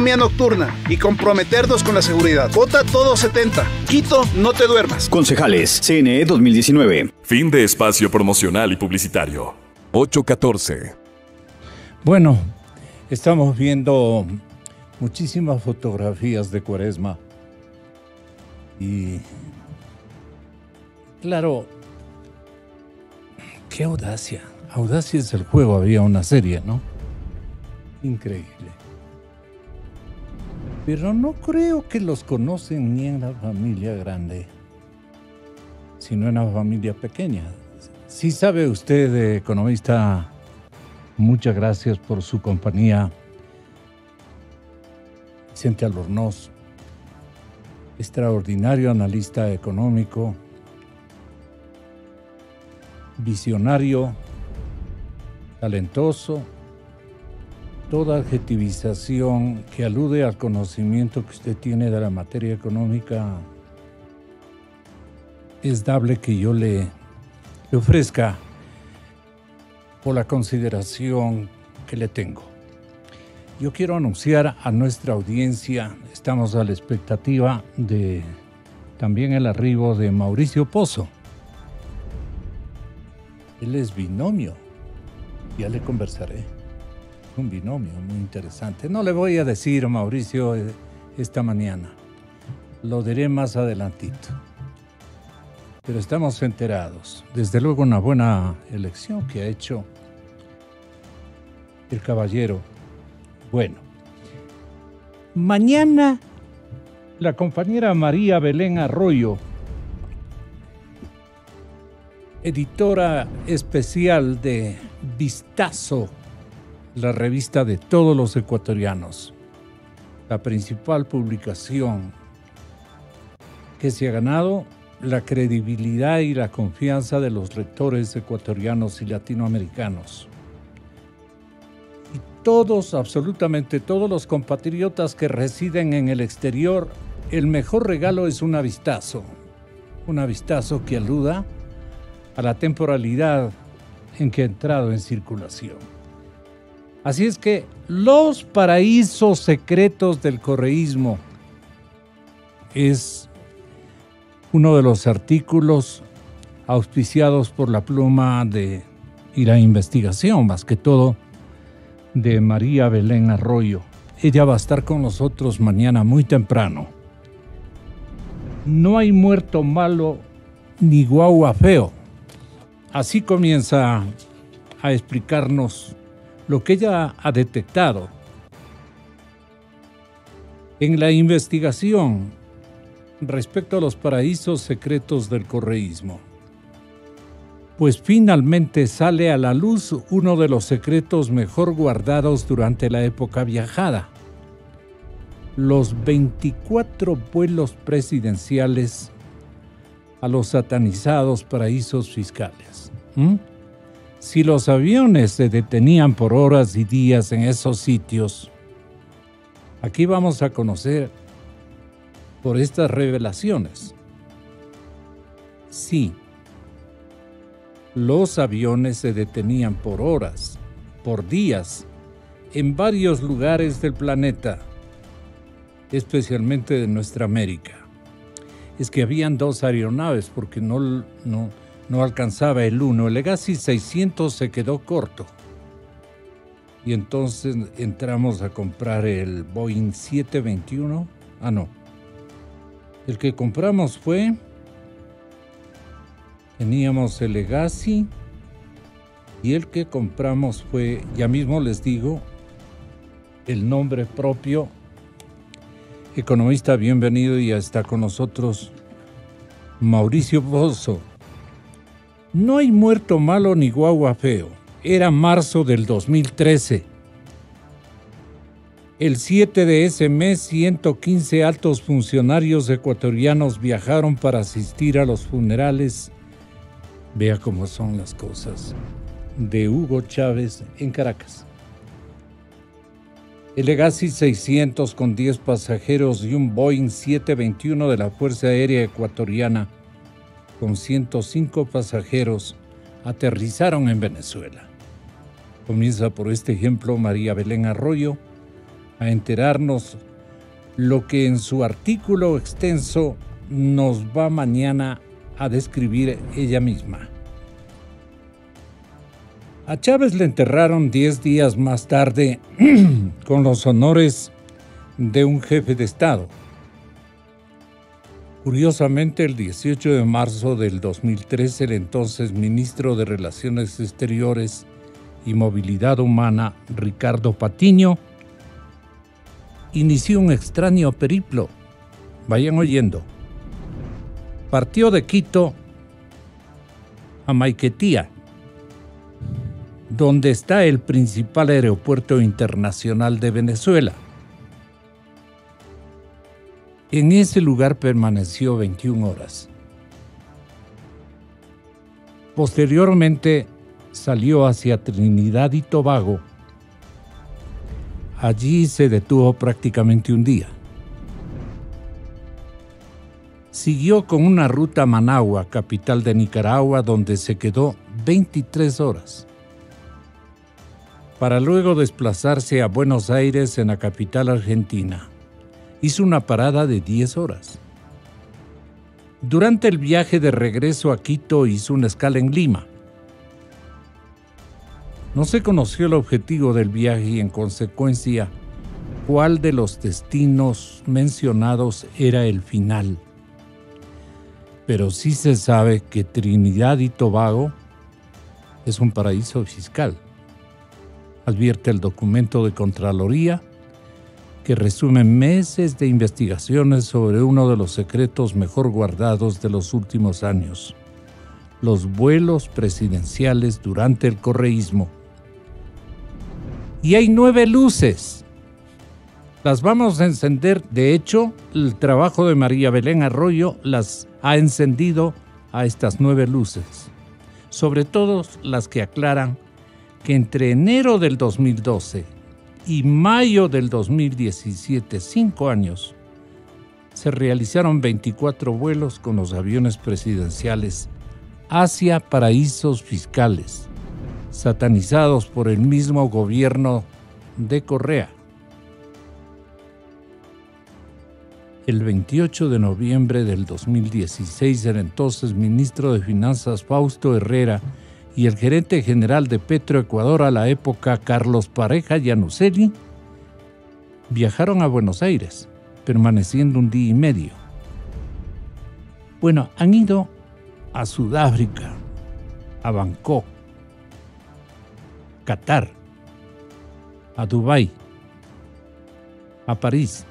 nocturna y comprometernos con la seguridad. Vota Todos 70. Quito, no te duermas. Concejales, CNE 2019. Fin de espacio promocional y publicitario. 8:14. Bueno, estamos viendo muchísimas fotografías de Cuaresma. Y claro, qué audacia. Audacia es el juego, había una serie, ¿no? Increíble. Pero no creo que los conocen ni en la familia grande, sino en la familia pequeña. Sí sabe usted, economista, muchas gracias por su compañía. Vicente Albornoz, extraordinario analista económico, visionario, talentoso. Toda adjetivización que alude al conocimiento que usted tiene de la materia económica es dable que yo le ofrezca por la consideración que le tengo. Yo quiero anunciar a nuestra audiencia, estamos a la expectativa de también el arribo de Mauricio Pozo. Él es binomio, ya le conversaré. Un binomio muy interesante. No le voy a decir, Mauricio, esta mañana. Lo diré más adelantito. Pero estamos enterados. Desde luego una buena elección que ha hecho el caballero. Bueno, mañana la compañera María Belén Arroyo, editora especial de Vistazo, la revista de todos los ecuatorianos, la principal publicación que se ha ganado la credibilidad y la confianza de los lectores ecuatorianos y latinoamericanos. Y todos, absolutamente todos los compatriotas que residen en el exterior, el mejor regalo es un vistazo que aluda a la temporalidad en que ha entrado en circulación. Así es que Los paraísos secretos del correísmo es uno de los artículos auspiciados por la pluma y la investigación, más que todo, de María Belén Arroyo. Ella va a estar con nosotros mañana muy temprano. No hay muerto malo ni guagua feo. Así comienza a explicarnos lo que ella ha detectado en la investigación respecto a los paraísos secretos del correísmo. Pues finalmente sale a la luz uno de los secretos mejor guardados durante la época viajada: los 24 vuelos presidenciales a los satanizados paraísos fiscales. Si los aviones se detenían por horas y días en esos sitios, aquí vamos a conocer por estas revelaciones. Sí, los aviones se detenían por horas, por días, en varios lugares del planeta, especialmente de nuestra América. Es que habían dos aeronaves porque no alcanzaba el uno. El Legacy 600 se quedó corto. Y entonces entramos a comprar el Boeing 721. El que compramos teníamos el Legacy, y el que compramos fue, ya mismo les digo, el nombre propio. Economista, bienvenido, ya está con nosotros Mauricio Pozo. No hay muerto malo ni guagua feo. Era marzo del 2013. El 7 de ese mes, 115 altos funcionarios ecuatorianos viajaron para asistir a los funerales, vea cómo son las cosas, de Hugo Chávez en Caracas. El Legacy 600 con 10 pasajeros y un Boeing 721 de la Fuerza Aérea Ecuatoriana con 105 pasajeros aterrizaron en Venezuela. Comienza por este ejemplo María Belén Arroyo a enterarnos lo que en su artículo extenso nos va mañana a describir ella misma. A Chávez le enterraron 10 días más tarde con los honores de un jefe de Estado. Curiosamente, el 18 de marzo del 2013, el entonces ministro de Relaciones Exteriores y Movilidad Humana, Ricardo Patiño, inició un extraño periplo. Vayan oyendo. Partió de Quito a Maiquetía, donde está el principal aeropuerto internacional de Venezuela. En ese lugar permaneció 21 horas. Posteriormente salió hacia Trinidad y Tobago. Allí se detuvo prácticamente un día. Siguió con una ruta a Managua, capital de Nicaragua, donde se quedó 23 horas, para luego desplazarse a Buenos Aires, en la capital argentina. Hizo una parada de 10 horas. Durante el viaje de regreso a Quito hizo una escala en Lima. No se conoció el objetivo del viaje y, en consecuencia, cuál de los destinos mencionados era el final. Pero sí se sabe que Trinidad y Tobago es un paraíso fiscal. Advierte el documento de Contraloría, que resume meses de investigaciones sobre uno de los secretos mejor guardados de los últimos años: los vuelos presidenciales durante el correísmo. Y hay 9 luces. Las vamos a encender. De hecho, el trabajo de María Belén Arroyo las ha encendido a estas 9 luces. Sobre todo las que aclaran que entre enero del 2012 y mayo del 2017, 5 años, se realizaron 24 vuelos con los aviones presidenciales hacia paraísos fiscales, satanizados por el mismo gobierno de Correa. El 28 de noviembre del 2016, el entonces ministro de Finanzas Fausto Herrera y el gerente general de Petroecuador a la época, Carlos Pareja Llanuselli, viajaron a Buenos Aires, permaneciendo un día y medio. Bueno, han ido a Sudáfrica, a Bangkok, Qatar, a Dubái, a París,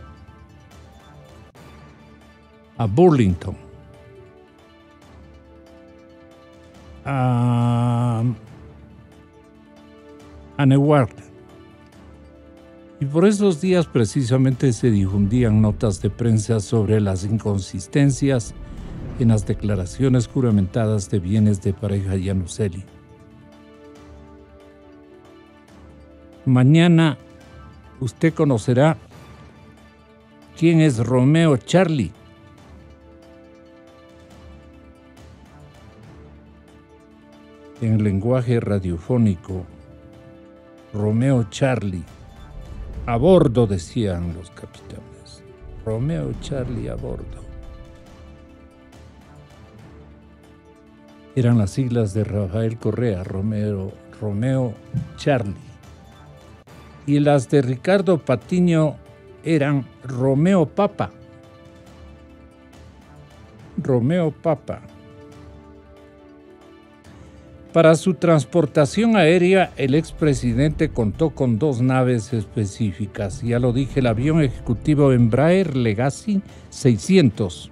a Burlington, a Newark. Y por esos días precisamente se difundían notas de prensa sobre las inconsistencias en las declaraciones juramentadas de bienes de Pareja Llanuselli. Mañana usted conocerá quién es Romeo Charlie. En el lenguaje radiofónico, Romeo Charlie, a bordo, decían los capitanes. Romeo Charlie a bordo. Eran las siglas de Rafael Correa, Romeo Charlie. Y las de Ricardo Patiño eran Romeo Papa. Romeo Papa. Para su transportación aérea, el expresidente contó con 2 naves específicas. Ya lo dije, el avión ejecutivo Embraer Legacy 600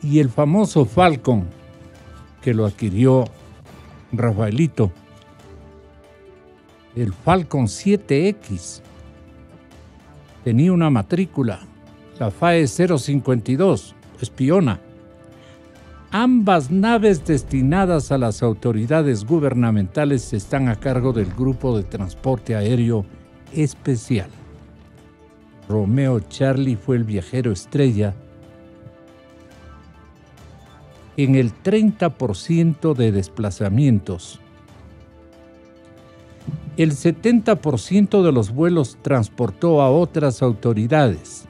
y el famoso Falcon, que lo adquirió Rafaelito, el Falcon 7X. Tenía una matrícula, la FAE 052, espiona. Ambas naves destinadas a las autoridades gubernamentales están a cargo del Grupo de Transporte Aéreo Especial. Romeo Charlie fue el viajero estrella en el 30% de desplazamientos. El 70% de los vuelos transportó a otras autoridades.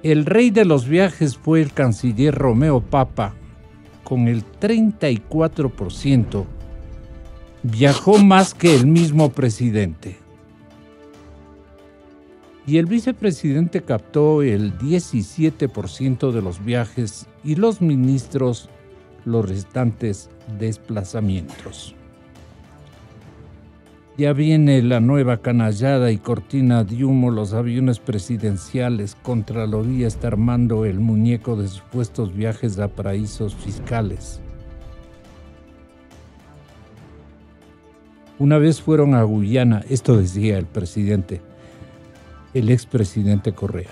El rey de los viajes fue el canciller Romeo Papa, con el 34%. Viajó más que el mismo presidente. Y el vicepresidente captó el 17% de los viajes y los ministros los restantes desplazamientos. Ya viene la nueva canallada y cortina de humo. Los aviones presidenciales. Contraloría está armando el muñeco de supuestos viajes a paraísos fiscales. Una vez fueron a Guyana, esto decía el presidente, el expresidente Correa.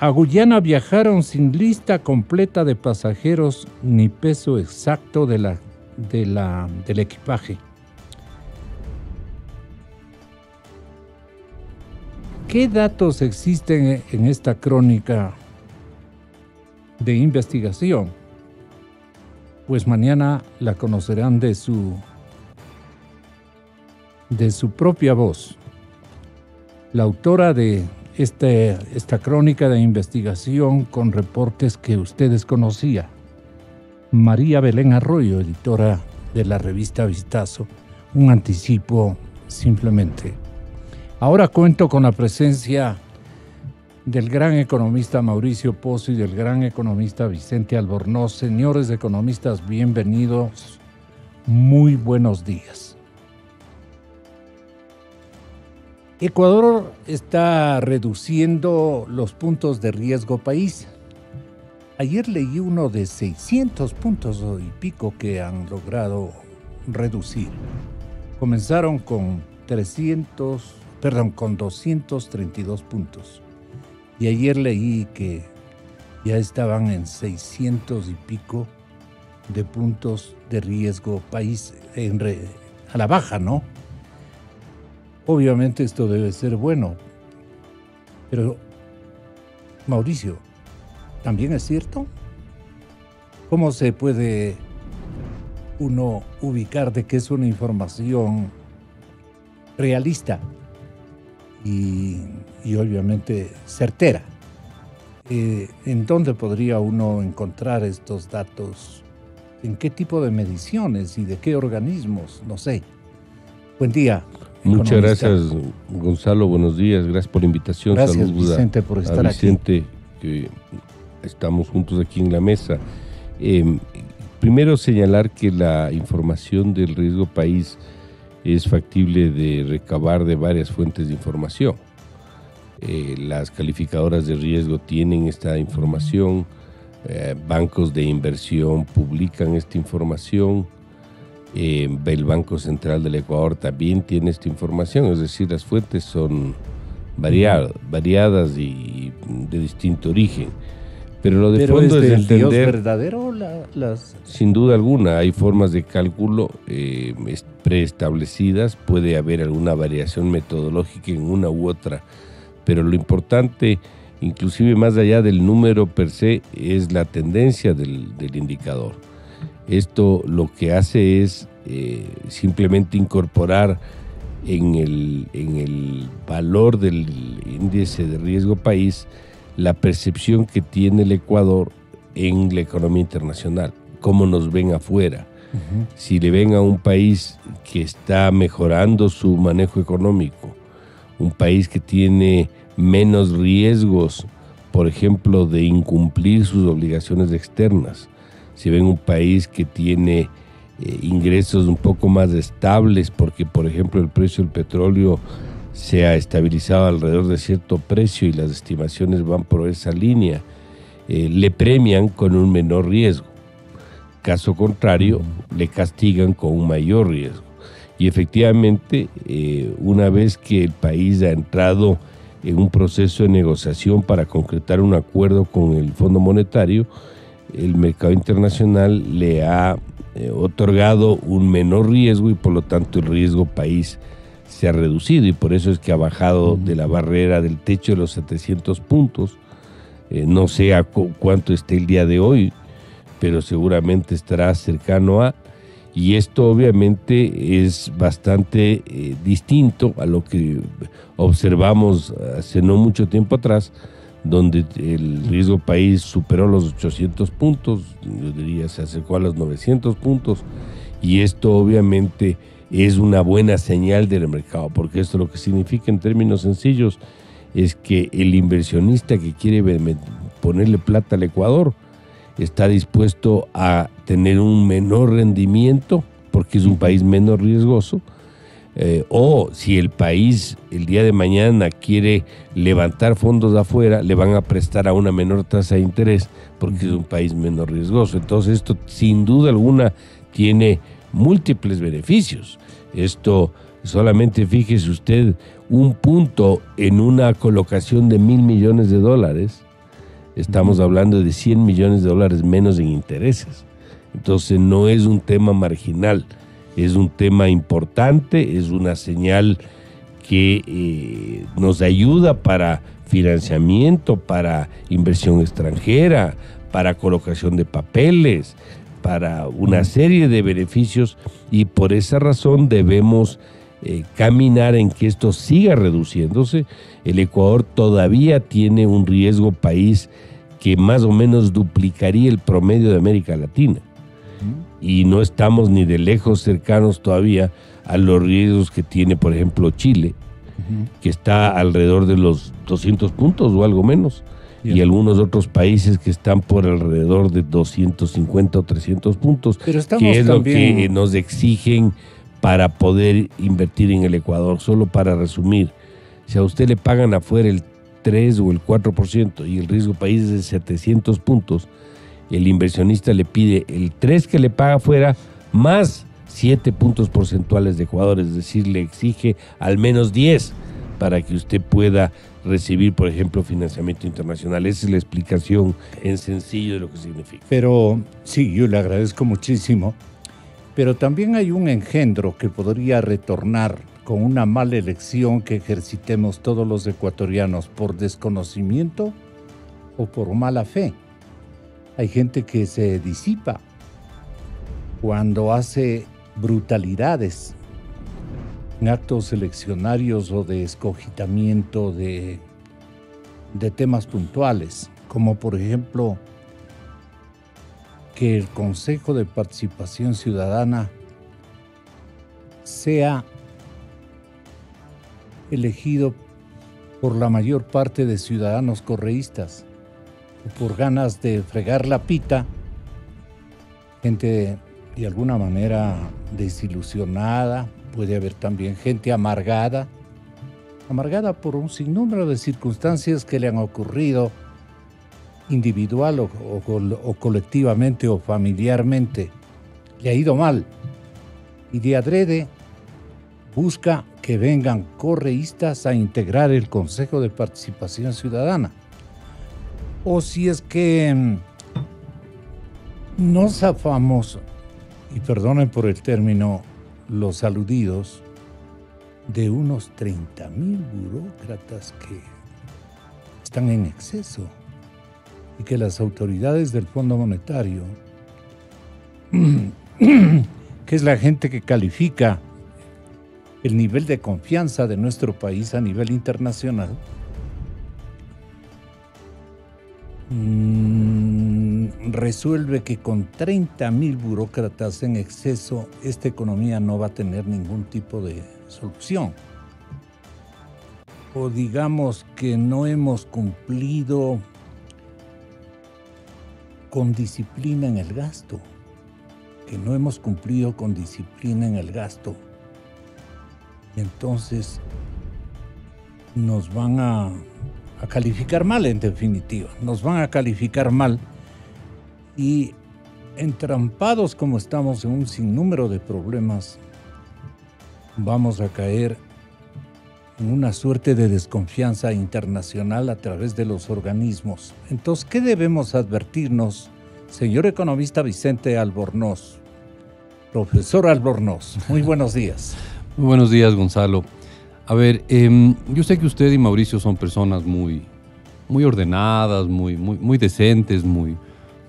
A Guyana viajaron sin lista completa de pasajeros ni peso exacto del equipaje. ¿Qué datos existen en esta crónica de investigación? Pues mañana la conocerán de su propia voz. La autora de esta crónica de investigación con reportes que ustedes conocían, María Belén Arroyo, editora de la revista Vistazo, un anticipo simplemente. Ahora cuento con la presencia del gran economista Mauricio Pozo y del gran economista Vicente Albornoz. Señores economistas, bienvenidos, muy buenos días. Ecuador está reduciendo los puntos de riesgo país. Ayer leí uno de 600 puntos y pico que han logrado reducir. Comenzaron con 232 puntos. Y ayer leí que ya estaban en 600 y pico de puntos de riesgo país a la baja, ¿no? Obviamente esto debe ser bueno, pero Mauricio, ¿también es cierto? ¿Cómo se puede uno ubicar de que es una información realista y obviamente certera? ¿En dónde podría uno encontrar estos datos? ¿En qué tipo de mediciones y de qué organismos? No sé. Buen día. Muchas gracias, Gonzalo. Buenos días. Gracias por la invitación. Gracias, saludos Vicente, por estar a Vicente, aquí. Que estamos juntos aquí en la mesa. Primero señalar que la información del riesgo país es factible de recabar de varias fuentes de información. Las calificadoras de riesgo tienen esta información, bancos de inversión publican esta información. El Banco Central del Ecuador también tiene esta información, es decir, las fuentes son variadas y de distinto origen. Pero lo de fondo es entender. ¿Dios verdadero? Sin duda alguna, hay formas de cálculo preestablecidas, puede haber alguna variación metodológica en una u otra, pero lo importante, inclusive más allá del número per se, es la tendencia del indicador. Esto lo que hace es simplemente incorporar en el valor del índice de riesgo país la percepción que tiene el Ecuador en la economía internacional, cómo nos ven afuera. Uh-huh. Si le ven a un país que está mejorando su manejo económico, un país que tiene menos riesgos, por ejemplo, de incumplir sus obligaciones externas, si ven un país que tiene ingresos un poco más estables porque, por ejemplo, el precio del petróleo se ha estabilizado alrededor de cierto precio y las estimaciones van por esa línea, le premian con un menor riesgo. Caso contrario, le castigan con un mayor riesgo. Y efectivamente, una vez que el país ha entrado en un proceso de negociación para concretar un acuerdo con el Fondo Monetario, el mercado internacional le ha otorgado un menor riesgo y por lo tanto el riesgo país se ha reducido y por eso es que ha bajado de la barrera del techo de los 700 puntos. No sé a cuánto esté el día de hoy, pero seguramente estará cercano a, y esto obviamente es bastante distinto a lo que observamos hace no mucho tiempo atrás, donde el riesgo país superó los 800 puntos, yo diría se acercó a los 900 puntos, y esto obviamente es una buena señal del mercado, porque esto lo que significa en términos sencillos es que el inversionista que quiere ponerle plata al Ecuador está dispuesto a tener un menor rendimiento, porque es un país menos riesgoso, o si el país el día de mañana quiere levantar fondos de afuera, le van a prestar a una menor tasa de interés, porque es un país menos riesgoso. Entonces esto sin duda alguna tiene múltiples beneficios. Esto solamente fíjese usted, un punto en una colocación de $1,000 millones, estamos hablando de $100 millones menos en intereses. Entonces no es un tema marginal, es un tema importante, es una señal que nos ayuda para financiamiento, para inversión extranjera, para colocación de papeles, para una serie de beneficios, y por esa razón debemos caminar en que esto siga reduciéndose. El Ecuador todavía tiene un riesgo país que más o menos duplicaría el promedio de América Latina, y no estamos ni de lejos cercanos todavía a los riesgos que tiene, por ejemplo, Chile, que está alrededor de los 200 puntos o algo menos, y algunos otros países que están por alrededor de 250 o 300 puntos, que es lo que nos exigen para poder invertir en el Ecuador. Solo para resumir, si a usted le pagan afuera el 3 o el 4% y el riesgo país es de 700 puntos, el inversionista le pide el 3 que le paga afuera más 7 puntos porcentuales de Ecuador, es decir, le exige al menos 10 para que usted pueda recibir, por ejemplo, financiamiento internacional. Esa es la explicación en sencillo de lo que significa. Pero sí, yo le agradezco muchísimo, pero también hay un engendro que podría retornar con una mala elección que ejercitemos todos los ecuatorianos por desconocimiento o por mala fe. Hay gente que se disipa cuando hace brutalidades en actos eleccionarios o de escogitamiento de temas puntuales, como por ejemplo que el Consejo de Participación Ciudadana sea elegido por la mayor parte de ciudadanos correístas, o por ganas de fregar la pita, gente de alguna manera desilusionada. Puede haber también gente amargada por un sinnúmero de circunstancias que le han ocurrido individual o colectivamente o familiarmente. Le ha ido mal y de adrede busca que vengan correístas a integrar el Consejo de Participación Ciudadana. O si es que no zafamos, y perdonen por el término, los aludidos, de unos 30,000 burócratas que están en exceso y que las autoridades del Fondo Monetario, que es la gente que califica el nivel de confianza de nuestro país a nivel internacional, resuelve que con 30,000 burócratas en exceso esta economía no va a tener ningún tipo de solución. O digamos que no hemos cumplido con disciplina en el gasto, y entonces nos van a calificar mal, en definitiva, y entrampados como estamos en un sinnúmero de problemas, vamos a caer en una suerte de desconfianza internacional a través de los organismos. Entonces, ¿qué debemos advertirnos, señor economista Vicente Albornoz? Profesor Albornoz, muy buenos días. Muy buenos días, Gonzalo. A ver, yo sé que usted y Mauricio son personas muy ordenadas, muy decentes, muy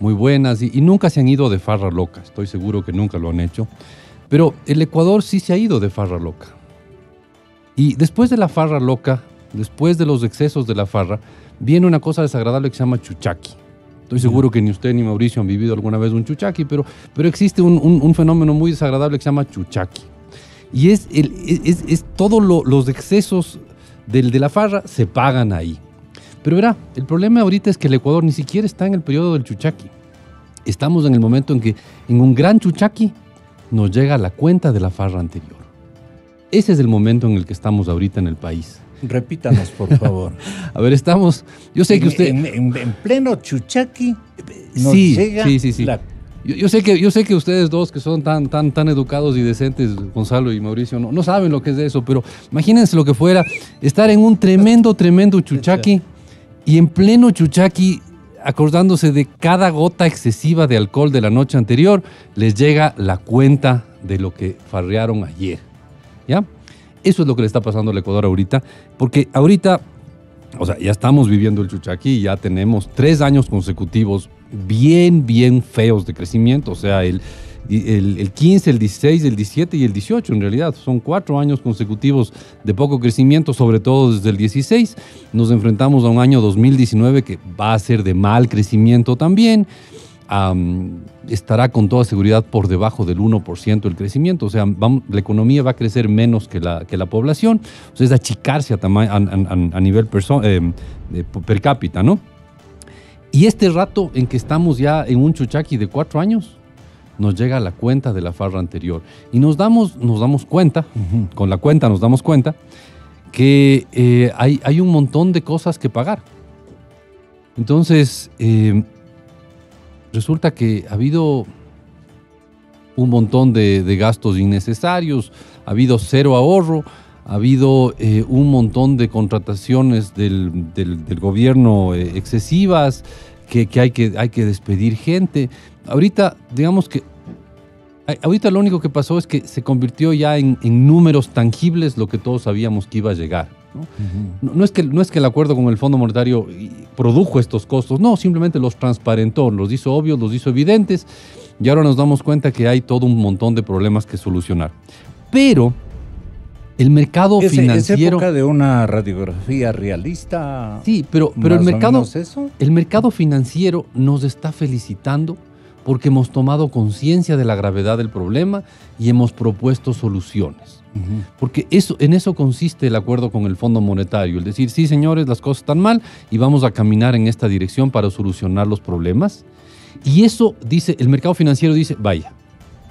muy buenas y nunca se han ido de farra loca. Estoy seguro que nunca lo han hecho. Pero el Ecuador sí se ha ido de farra loca. Y después de la farra loca, después de los excesos de la farra, viene una cosa desagradable que se llama chuchaqui. Estoy seguro que ni usted ni Mauricio han vivido alguna vez un chuchaqui, pero existe un fenómeno muy desagradable que se llama chuchaqui. Y es todos los excesos de la farra se pagan ahí. Pero verá, el problema ahorita es que el Ecuador ni siquiera está en el periodo del chuchaqui. Estamos en el momento en que en un gran chuchaqui nos llega la cuenta de la farra anterior. Ese es el momento en el que estamos ahorita en el país. Repítanos, por favor. A ver, estamos... Yo sé que usted... En pleno chuchaqui nos sí, llega sí. la... Yo sé que ustedes dos que son tan educados y decentes, Gonzalo y Mauricio, no saben lo que es eso, pero imagínense lo que fuera estar en un tremendo chuchaqui y en pleno chuchaqui, acordándose de cada gota excesiva de alcohol de la noche anterior, les llega la cuenta de lo que farrearon ayer. ¿Ya? Eso es lo que le está pasando al Ecuador ahorita, porque ahorita, o sea, ya estamos viviendo el chuchaqui y ya tenemos 3 años consecutivos bien feos de crecimiento, o sea, el 15, el 16, el 17 y el 18 en realidad. Son 4 años consecutivos de poco crecimiento, sobre todo desde el 16. Nos enfrentamos a un año 2019 que va a ser de mal crecimiento también. Estará con toda seguridad por debajo del 1% el crecimiento, o sea, la economía va a crecer menos que la población, o sea, es achicarse a nivel per cápita, ¿no? Y este rato en que estamos ya en un chuchaqui de 4 años, nos llega la cuenta de la farra anterior. Y nos damos cuenta, con la cuenta nos damos cuenta, que hay un montón de cosas que pagar. Entonces, resulta que ha habido un montón de gastos innecesarios, ha habido cero ahorro, ha habido un montón de contrataciones del gobierno excesivas, que hay que despedir gente. Ahorita, digamos que, ahorita lo único que pasó es que se convirtió ya en números tangibles lo que todos sabíamos que iba a llegar, ¿no? No es que el acuerdo con el Fondo Monetario produjo estos costos, no, simplemente los transparentó, los hizo obvios, los hizo evidentes, y ahora nos damos cuenta que hay todo un montón de problemas que solucionar. Pero el mercado financiero... ¿Es época de una radiografía realista? Sí, pero el mercado financiero nos está felicitando porque hemos tomado conciencia de la gravedad del problema y hemos propuesto soluciones. Porque en eso consiste el acuerdo con el Fondo Monetario, el decir, sí señores, las cosas están mal y vamos a caminar en esta dirección para solucionar los problemas. Y eso dice, el mercado financiero dice, vaya,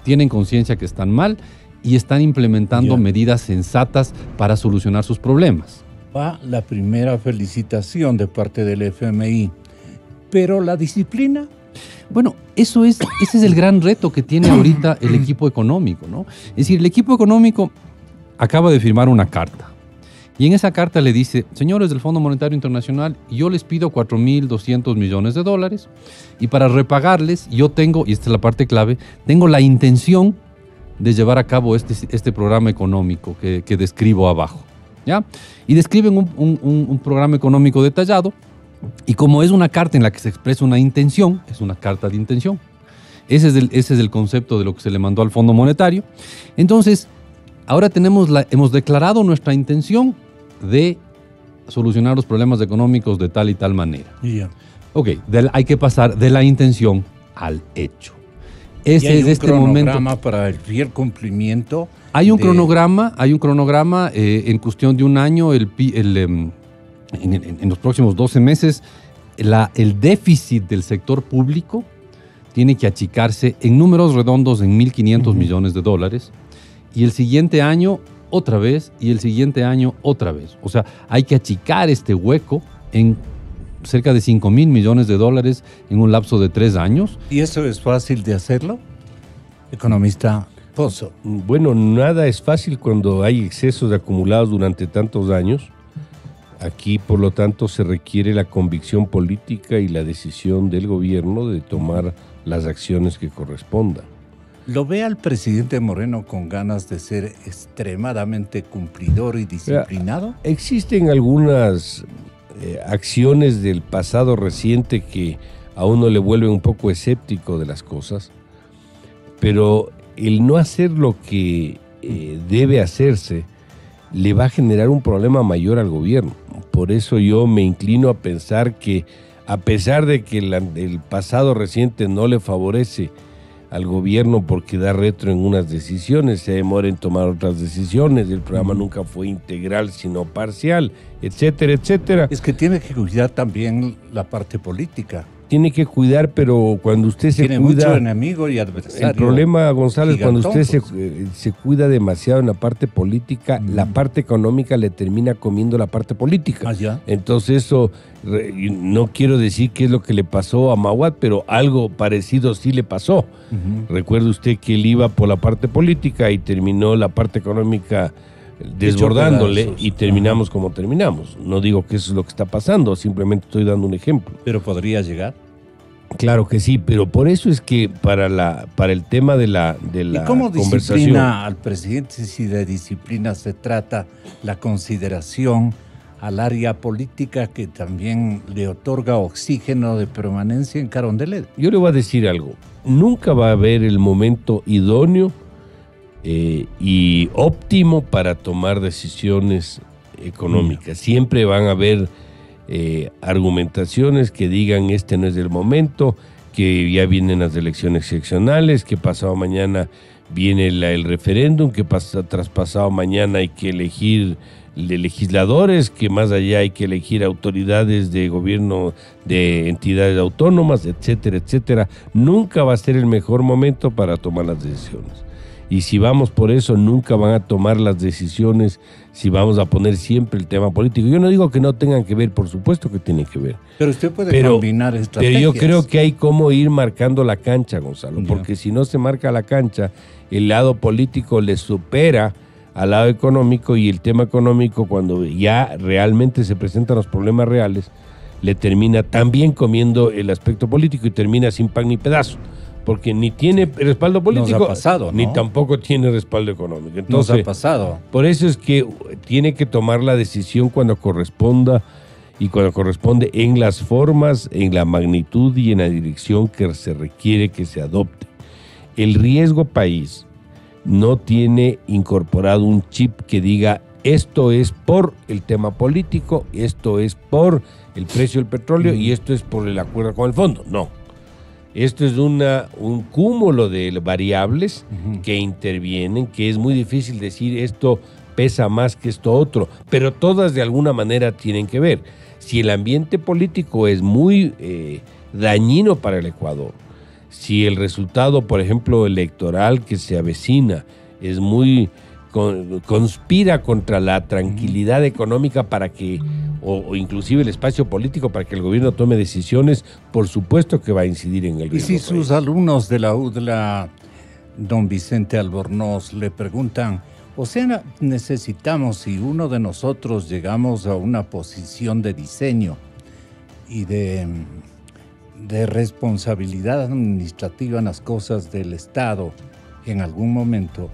tienen conciencia que están mal y están implementando medidas sensatas para solucionar sus problemas. Va la primera felicitación de parte del FMI, pero la disciplina... Bueno, ese es el gran reto que tiene ahorita el equipo económico, ¿no? Es decir, el equipo económico acaba de firmar una carta y en esa carta le dice, señores del Fondo Monetario Internacional, yo les pido $4.200 millones y para repagarles yo tengo, y esta es la parte clave, tengo la intención de llevar a cabo este programa económico que describo abajo, ¿ya? Y describen un programa económico detallado. Y como es una carta en la que se expresa una intención, es una carta de intención. Ese es el concepto de lo que se le mandó al Fondo Monetario. Entonces, ahora hemos declarado nuestra intención de solucionar los problemas económicos de tal y tal manera. Ok, hay que pasar de la intención al hecho. Ese es este momento. ¿Hay un cronograma para el fiel cumplimiento? Hay un cronograma en cuestión de un año, en los próximos 12 meses, el déficit del sector público tiene que achicarse en números redondos en $1.500 millones. Y el siguiente año otra vez, y el siguiente año otra vez. O sea, hay que achicar este hueco en cerca de $5.000 millones en un lapso de 3 años. ¿Y eso es fácil de hacerlo, economista Pozo? Bueno, nada es fácil cuando hay excesos acumulados durante tantos años. Aquí, por lo tanto, se requiere la convicción política y la decisión del gobierno de tomar las acciones que correspondan. ¿Lo ve al presidente Moreno con ganas de ser extremadamente cumplidor y disciplinado? Existen algunas acciones del pasado reciente que a uno le vuelve un poco escéptico de las cosas, pero el no hacer lo que debe hacerse le va a generar un problema mayor al gobierno. Por eso yo me inclino a pensar que, a pesar de que el pasado reciente no le favorece al gobierno porque da retro en unas decisiones, se demora en tomar otras decisiones, el programa nunca fue integral sino parcial, etcétera, etcétera. Es que tiene que cuidar también la parte política. Tiene que cuidar, pero cuando usted se tiene cuida... mucho enemigo y adversario. El problema, González, cuando usted gigantón, se cuida demasiado en la parte política, la parte económica le termina comiendo la parte política. ¿Ya? Entonces eso, no quiero decir qué es lo que le pasó a Mawad, pero algo parecido sí le pasó. Recuerde usted que él iba por la parte política y terminó la parte económica desbordándole y terminamos como terminamos. No digo que eso es lo que está pasando, simplemente estoy dando un ejemplo. Pero podría llegar. Claro que sí, pero por eso es que para el tema de la ¿Y cómo conversación, disciplina al presidente si de disciplina se trata la consideración al área política que también le otorga oxígeno de permanencia en Carondelet? yo le voy a decir algo, nunca va a haber el momento idóneo y óptimo para tomar decisiones económicas. Siempre van a haber argumentaciones que digan este no es el momento, que ya vienen las elecciones seccionales, que pasado mañana viene el referéndum, que tras pasado mañana hay que elegir legisladores, que más allá hay que elegir autoridades de gobierno de entidades autónomas, etcétera, etcétera. Nunca va a ser el mejor momento para tomar las decisiones. Y si vamos por eso, nunca van a tomar las decisiones si vamos a poner siempre el tema político. Yo no digo que no tengan que ver, por supuesto que tienen que ver. Pero usted puede combinar estrategias. Pero yo creo que hay cómo ir marcando la cancha, Gonzalo, porque si no se marca la cancha, el lado político le supera al lado económico, y el tema económico, cuando ya realmente se presentan los problemas reales, le termina también comiendo el aspecto político y termina sin pan ni pedazo. Porque ni tiene respaldo político, Nos ha pasado, ¿no? Ni tampoco tiene respaldo económico. Entonces, nos ha pasado. Por eso es que tiene que tomar la decisión cuando corresponda, y cuando corresponde en las formas, en la magnitud y en la dirección que se requiere que se adopte. El riesgo país no tiene incorporado un chip que diga esto es por el tema político, esto es por el precio del petróleo y esto es por el acuerdo con el fondo. No. Esto es un cúmulo de variables que intervienen, que es muy difícil decir esto pesa más que esto otro, pero todas de alguna manera tienen que ver. Si el ambiente político es muy dañino para el Ecuador, si el resultado, por ejemplo, electoral que se avecina es muy conspira contra la tranquilidad económica para que, o inclusive el espacio político para que el gobierno tome decisiones, por supuesto que va a incidir en el riesgo. Y si sus alumnos de la UDLA, don Vicente Albornoz, le preguntan, o sea, necesitamos, si uno de nosotros llegamos a una posición de diseño y de responsabilidad administrativa en las cosas del Estado en algún momento,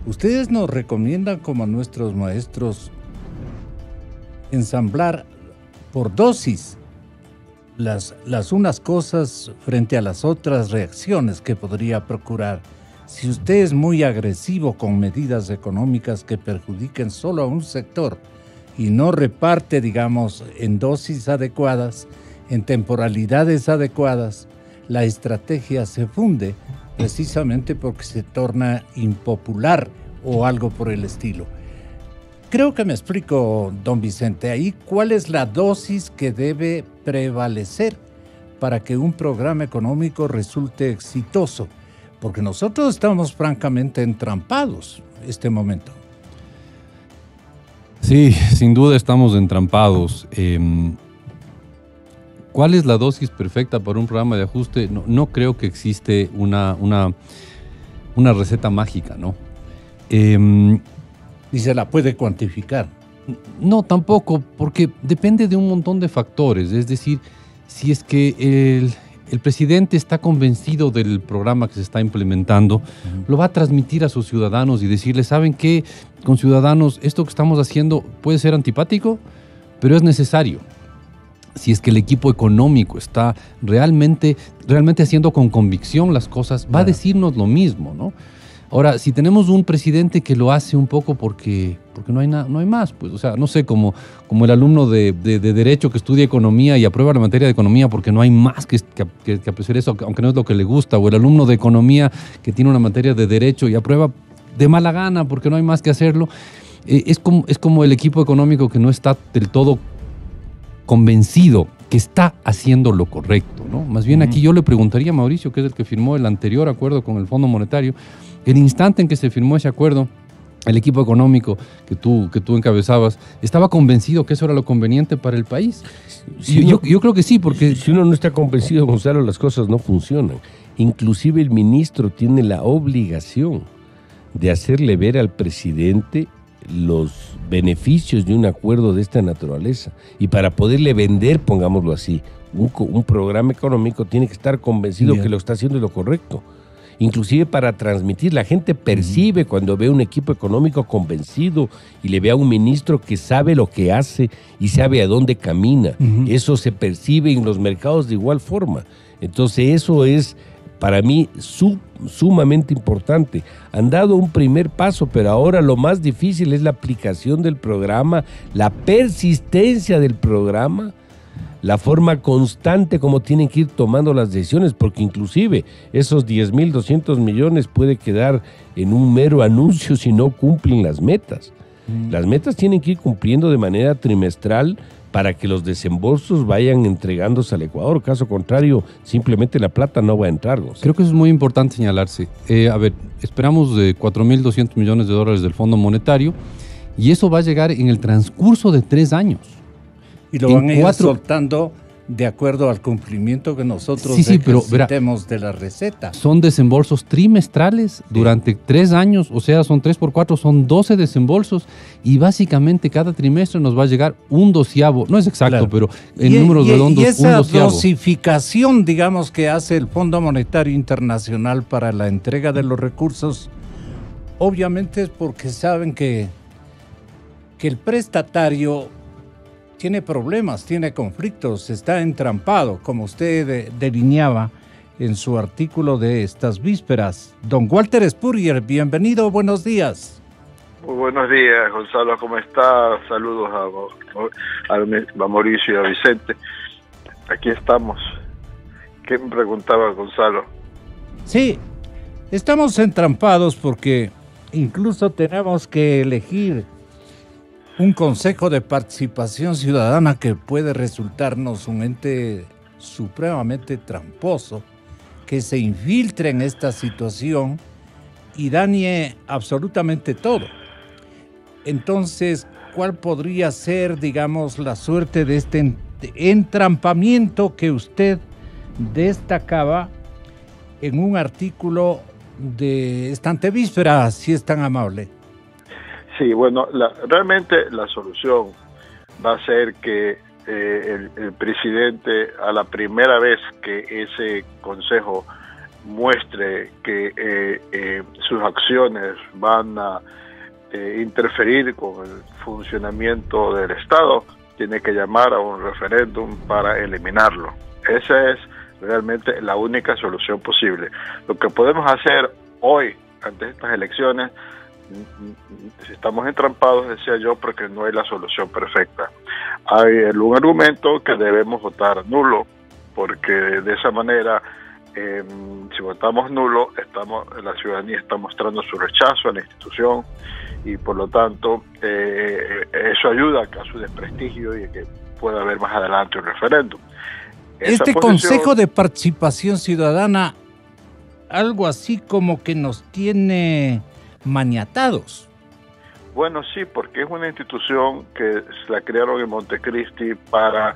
¿ustedes nos recomiendan como a nuestros maestros ensamblar por dosis las unas cosas frente a las otras reacciones que podría procurar? Si usted es muy agresivo con medidas económicas que perjudiquen solo a un sector y no reparte, digamos, en dosis adecuadas, en temporalidades adecuadas, la estrategia se funde precisamente porque se torna impopular o algo por el estilo. Creo que me explico, don Vicente, ahí cuál es la dosis que debe prevalecer para que un programa económico resulte exitoso, porque nosotros estamos francamente entrampados en este momento. Sí, sin duda estamos entrampados. ¿Cuál es la dosis perfecta para un programa de ajuste? No creo que existe una receta mágica, ¿no? ¿Y se la puede cuantificar? No, tampoco, porque depende de un montón de factores. Es decir, si es que el presidente está convencido del programa que se está implementando, lo va a transmitir a sus ciudadanos y decirles, ¿saben qué? Con ciudadanos, esto que estamos haciendo puede ser antipático, pero es necesario. si es que el equipo económico está realmente haciendo con convicción las cosas, va a decirnos lo mismo, ¿no? Ahora, si tenemos un presidente que lo hace un poco porque no hay más, pues, o sea, no sé, como el alumno de Derecho que estudia Economía y aprueba la materia de Economía porque no hay más que apreciar eso, aunque no es lo que le gusta, o el alumno de Economía que tiene una materia de Derecho y aprueba de mala gana porque no hay más que hacerlo. Es como el equipo económico que no está del todo convencido que está haciendo lo correcto, ¿no? Más bien aquí yo le preguntaría a Mauricio, que es el que firmó el anterior acuerdo con el Fondo Monetario, el instante en que se firmó ese acuerdo, el equipo económico que tú encabezabas, ¿estaba convencido que eso era lo conveniente para el país? Sí, yo creo que sí, porque... Si uno no está convencido, Gonzalo, las cosas no funcionan. Inclusive el ministro tiene la obligación de hacerle ver al presidente los beneficios de un acuerdo de esta naturaleza. Y para poderle vender, pongámoslo así, un programa económico, tiene que estar convencido que lo está haciendo lo correcto. Inclusive para transmitir, la gente percibe cuando ve un equipo económico convencido y le ve a un ministro que sabe lo que hace y sabe a dónde camina. Eso se percibe en los mercados de igual forma. Entonces eso es para mí sumamente importante. Han dado un primer paso, pero ahora lo más difícil es la aplicación del programa, la persistencia del programa, la forma constante como tienen que ir tomando las decisiones, porque inclusive esos 10.200 millones puede quedar en un mero anuncio si no cumplen las metas. Las metas tienen que ir cumpliendo de manera trimestral para que los desembolsos vayan entregándose al Ecuador. Caso contrario, simplemente la plata no va a entrar. Creo que eso es muy importante señalarse. Esperamos de 4.200 millones de dólares del Fondo Monetario y eso va a llegar en el transcurso de 3 años. Y lo van a ir soltando de acuerdo al cumplimiento que nosotros ejercitemos de la receta. Son desembolsos trimestrales durante 3 años, o sea, son 3 por 4, son 12 desembolsos y básicamente cada trimestre nos va a llegar un doceavo, no es exacto, pero en números redondos, y esa un doceavo. dosificación, digamos, que hace el Fondo Monetario Internacional para la entrega de los recursos, obviamente es porque saben que el prestatario tiene problemas, tiene conflictos, está entrampado, como usted delineaba en su artículo de estas vísperas. Don Walter Spurrier, bienvenido, buenos días. Muy buenos días, Gonzalo, ¿cómo está? Saludos a Mauricio y a Vicente. Aquí estamos. ¿Qué me preguntaba, Gonzalo? Sí, estamos entrampados porque incluso tenemos que elegir un consejo de participación ciudadana que puede resultarnos un ente supremamente tramposo, que se infiltre en esta situación y dañe absolutamente todo. Entonces, ¿cuál podría ser, digamos, la suerte de este entrampamiento que usted destacaba en un artículo de esta antevíspera, si es tan amable? Sí, bueno, realmente la solución va a ser que el presidente, a la primera vez que ese consejo muestre que sus acciones van a interferir con el funcionamiento del Estado, tiene que llamar a un referéndum para eliminarlo. Esa es realmente la única solución posible. Lo que podemos hacer hoy, ante estas elecciones, estamos entrampados, decía yo, porque no hay la solución perfecta. Hay un argumento que debemos votar nulo, porque de esa manera, si votamos nulo, la ciudadanía está mostrando su rechazo a la institución y por lo tanto eso ayuda a su desprestigio y a que pueda haber más adelante un referéndum. Este Consejo de Participación Ciudadana, algo así como que nos tiene maniatados. Bueno, sí, porque es una institución que la crearon en Montecristi para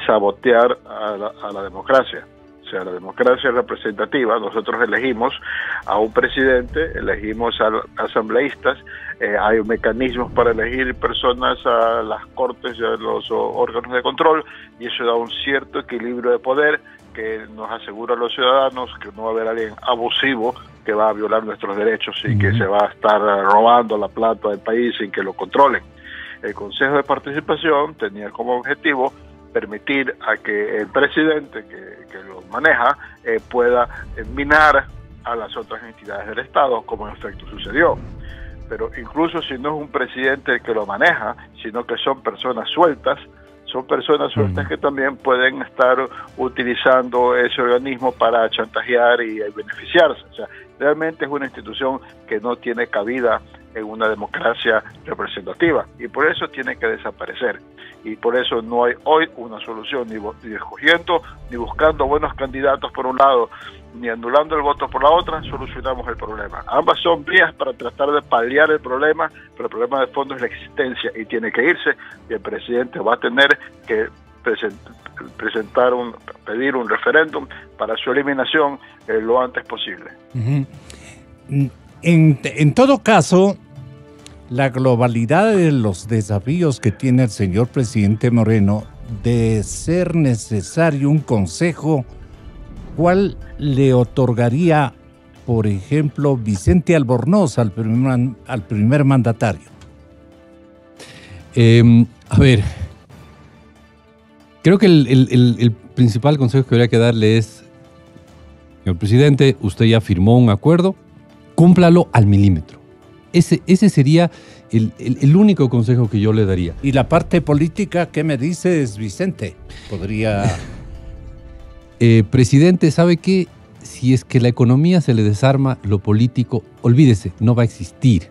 sabotear a la democracia. O sea, la democracia representativa. Nosotros elegimos a un presidente, elegimos a asambleístas, hay mecanismos para elegir personas a las cortes y a los órganos de control, y eso da un cierto equilibrio de poder que nos asegura a los ciudadanos que no va a haber alguien abusivo que va a violar nuestros derechos y que se va a estar robando la plata del país sin que lo controlen. El Consejo de Participación tenía como objetivo permitir a que el presidente que lo maneja pueda minar a las otras entidades del Estado, como en efecto sucedió. Pero incluso si no es un presidente el que lo maneja, sino que son personas sueltas que también pueden estar utilizando ese organismo para chantajear y beneficiarse. O sea, realmente es una institución que no tiene cabida en una democracia representativa y por eso tiene que desaparecer. Y por eso no hay hoy una solución, ni escogiendo, ni buscando buenos candidatos por un lado, ni anulando el voto por la otra, solucionamos el problema. Ambas son vías para tratar de paliar el problema, pero el problema de fondo es la existencia y tiene que irse, y el presidente va a tener que pedir un referéndum para su eliminación lo antes posible. En todo caso, la globalidad de los desafíos que tiene el señor presidente Moreno, de ser necesario un consejo, ¿cuál le otorgaría, por ejemplo, Vicente Albornoz al primer mandatario? A ver, creo que el principal consejo que habría que darle es, señor presidente, usted ya firmó un acuerdo, cúmplalo al milímetro. Ese sería el único consejo que yo le daría. ¿Y la parte política qué me dices, Vicente? Podría... Presidente, ¿sabe qué? Si es que la economía se le desarma, lo político, olvídese, no va a existir.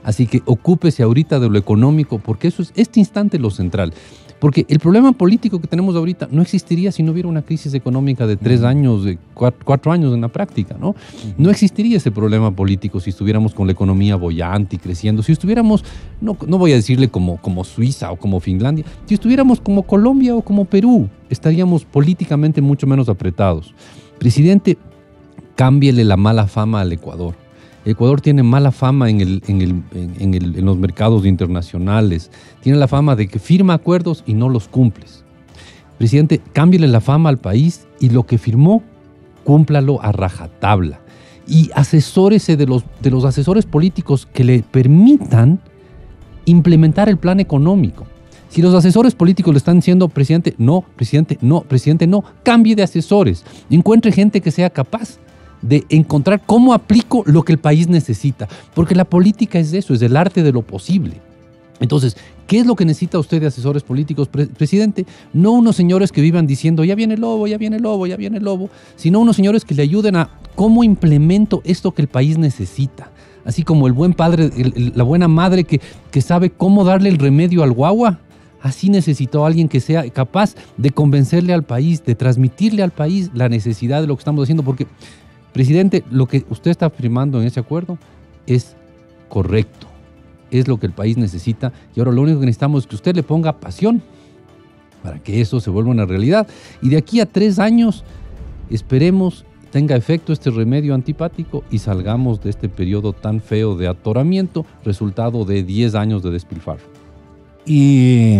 Así que ocúpese ahorita de lo económico, porque eso es este instante lo central. Porque el problema político que tenemos ahorita no existiría si no hubiera una crisis económica de 3 años, de 4 años en la práctica, ¿no? No existiría ese problema político si estuviéramos con la economía boyante y creciendo, si estuviéramos, no voy a decirle como Suiza o como Finlandia, si estuviéramos como Colombia o como Perú, estaríamos políticamente mucho menos apretados. Presidente, cámbiele la mala fama al Ecuador. Ecuador tiene mala fama en los mercados internacionales. Tiene la fama de que firma acuerdos y no los cumples. Presidente, cámbiale la fama al país y lo que firmó, cúmplalo a rajatabla. Y asesórese de los asesores políticos que le permitan implementar el plan económico. Si los asesores políticos le están diciendo, presidente, no, cambie de asesores. Encuentre gente que sea capaz de encontrar cómo aplico lo que el país necesita. Porque la política es eso, es el arte de lo posible. Entonces, ¿qué es lo que necesita usted de asesores políticos, presidente? No unos señores que vivan diciendo, ya viene el lobo, ya viene el lobo, ya viene el lobo, sino unos señores que le ayuden a cómo implemento esto que el país necesita. Así como el buen padre, la buena madre que sabe cómo darle el remedio al guagua. Así necesitó a alguien que sea capaz de convencerle al país, de transmitirle al país la necesidad de lo que estamos haciendo, porque presidente, lo que usted está firmando en ese acuerdo es correcto, es lo que el país necesita y ahora lo único que necesitamos es que usted le ponga pasión para que eso se vuelva una realidad y de aquí a 3 años esperemos tenga efecto este remedio antipático y salgamos de este periodo tan feo de atoramiento, resultado de 10 años de despilfarro. Y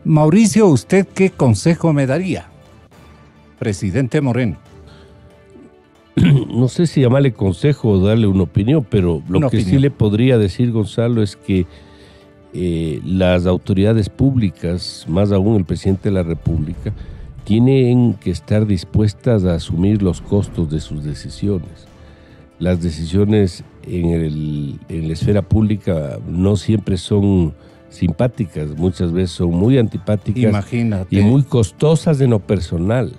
Mauricio, ¿usted qué consejo me daría, presidente Moreno? No sé si llamarle consejo o darle una opinión, pero lo que sí le podría decir, Gonzalo, es que las autoridades públicas, más aún el presidente de la República, tienen que estar dispuestas a asumir los costos de sus decisiones. Las decisiones en la esfera pública no siempre son simpáticas, muchas veces son muy antipáticas. Imagínate. Y muy costosas en lo personal.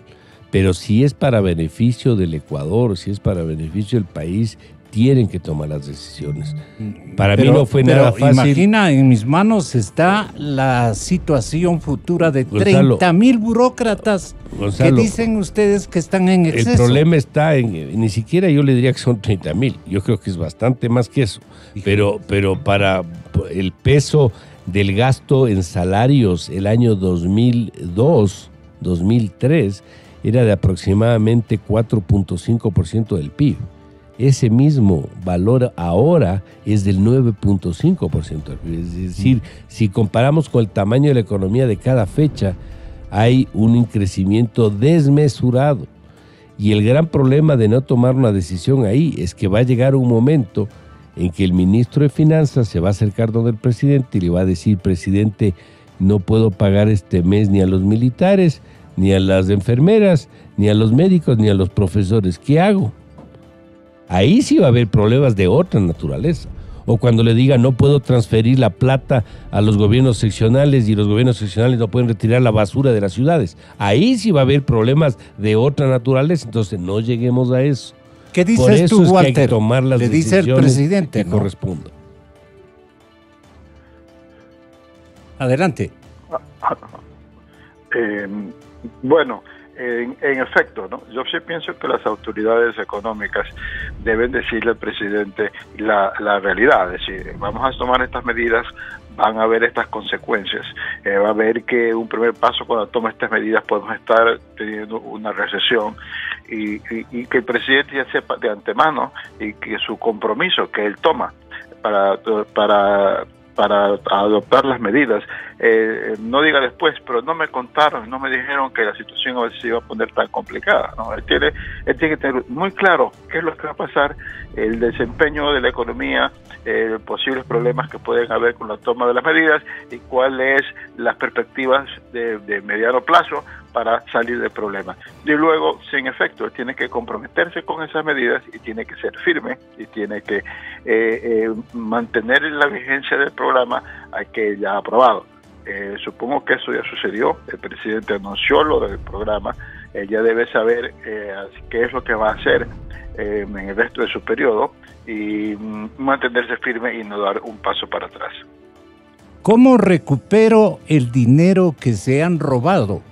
Pero si es para beneficio del Ecuador, si es para beneficio del país, tienen que tomar las decisiones. Para mí no fue nada fácil. Imagina, en mis manos está la situación futura de 30,000 burócratas que dicen ustedes que están en exceso. El problema está ni siquiera yo le diría que son 30,000, yo creo que es bastante más que eso. Pero para el peso del gasto en salarios el año 2002, 2003, era de aproximadamente 4.5% del PIB. Ese mismo valor ahora es del 9.5% del PIB. Es decir, si comparamos con el tamaño de la economía de cada fecha, hay un crecimiento desmesurado. Y el gran problema de no tomar una decisión ahí es que va a llegar un momento en que el ministro de Finanzas se va a acercar donde el presidente y le va a decir, presidente, no puedo pagar este mes ni a los militares, ni a las enfermeras, ni a los médicos, ni a los profesores. ¿Qué hago? Ahí sí va a haber problemas de otra naturaleza. O cuando le diga no puedo transferir la plata a los gobiernos seccionales y los gobiernos seccionales no pueden retirar la basura de las ciudades. Ahí sí va a haber problemas de otra naturaleza. Entonces no lleguemos a eso. ¿Qué dices Por eso tú, es que Walter? hay que tomar las Le dice el decisiones presidente, que ¿no? correspondan. Adelante. Bueno, en efecto, ¿no? Yo sí pienso que las autoridades económicas deben decirle al presidente la realidad, es decir, vamos a tomar estas medidas, van a haber estas consecuencias, va a haber que un primer paso cuando tome estas medidas podemos estar teniendo una recesión y que el presidente ya sepa de antemano y que su compromiso que él toma para adoptar las medidas, no diga después, pero no me contaron, no me dijeron que la situación a veces se iba a poner tan complicada, ¿no? Él tiene que tener muy claro qué es lo que va a pasar, el desempeño de la economía, posibles problemas que pueden haber con la toma de las medidas y cuáles las perspectivas de mediano plazo para salir del problema. Y luego, si en efecto, él tiene que comprometerse con esas medidas y tiene que ser firme y tiene que mantener la vigencia del programa que ya ha aprobado. Supongo que eso ya sucedió, el presidente anunció lo del programa, ya debe saber qué es lo que va a hacer en el resto de su periodo y mantenerse firme y no dar un paso para atrás. ¿Cómo recupero el dinero que se han robado?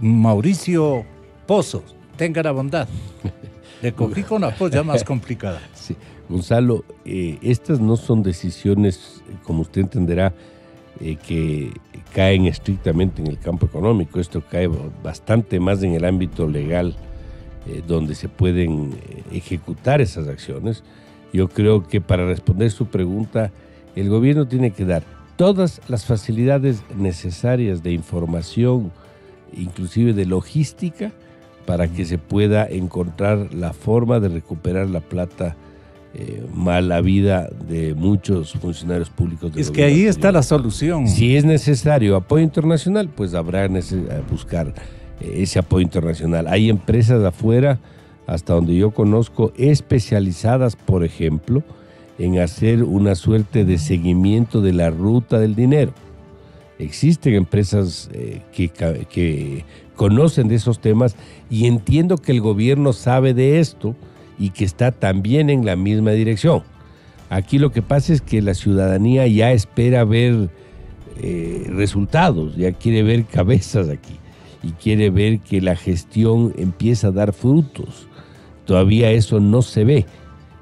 Mauricio Pozos, tenga la bondad. Le cogí con la polla más complicada. Sí. Gonzalo, estas no son decisiones, como usted entenderá, que caen estrictamente en el campo económico. Esto cae bastante más en el ámbito legal, donde se pueden ejecutar esas acciones. Yo creo que para responder su pregunta, el gobierno tiene que dar todas las facilidades necesarias de información, inclusive de logística, para que se pueda encontrar la forma de recuperar la plata mal habida de muchos funcionarios públicos. Es que ahí está la solución. Si es necesario apoyo internacional, pues habrá buscar ese apoyo internacional. Hay empresas afuera, hasta donde yo conozco, especializadas, por ejemplo, en hacer una suerte de seguimiento de la ruta del dinero. Existen empresas que conocen de esos temas y entiendo que el gobierno sabe de esto y que está también en la misma dirección. Aquí lo que pasa es que la ciudadanía ya espera ver resultados, ya quiere ver cabezas aquí y quiere ver que la gestión empieza a dar frutos. Todavía eso no se ve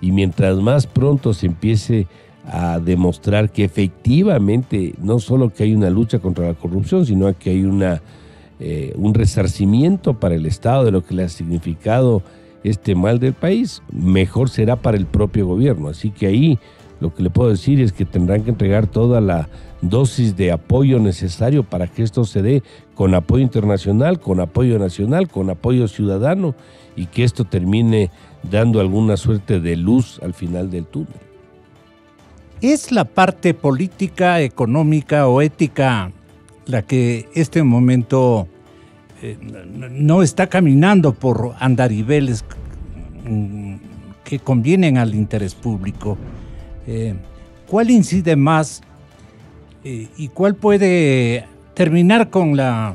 y mientras más pronto se empiece a demostrar que efectivamente no solo que hay una lucha contra la corrupción, sino que hay un resarcimiento para el Estado de lo que le ha significado este mal del país, mejor será para el propio gobierno. Así que ahí lo que le puedo decir es que tendrán que entregar toda la dosis de apoyo necesario para que esto se dé con apoyo internacional, con apoyo nacional, con apoyo ciudadano y que esto termine dando alguna suerte de luz al final del túnel. ¿Es la parte política, económica o ética la que este momento no está caminando por andariveles que convienen al interés público? ¿Cuál incide más y cuál puede terminar con la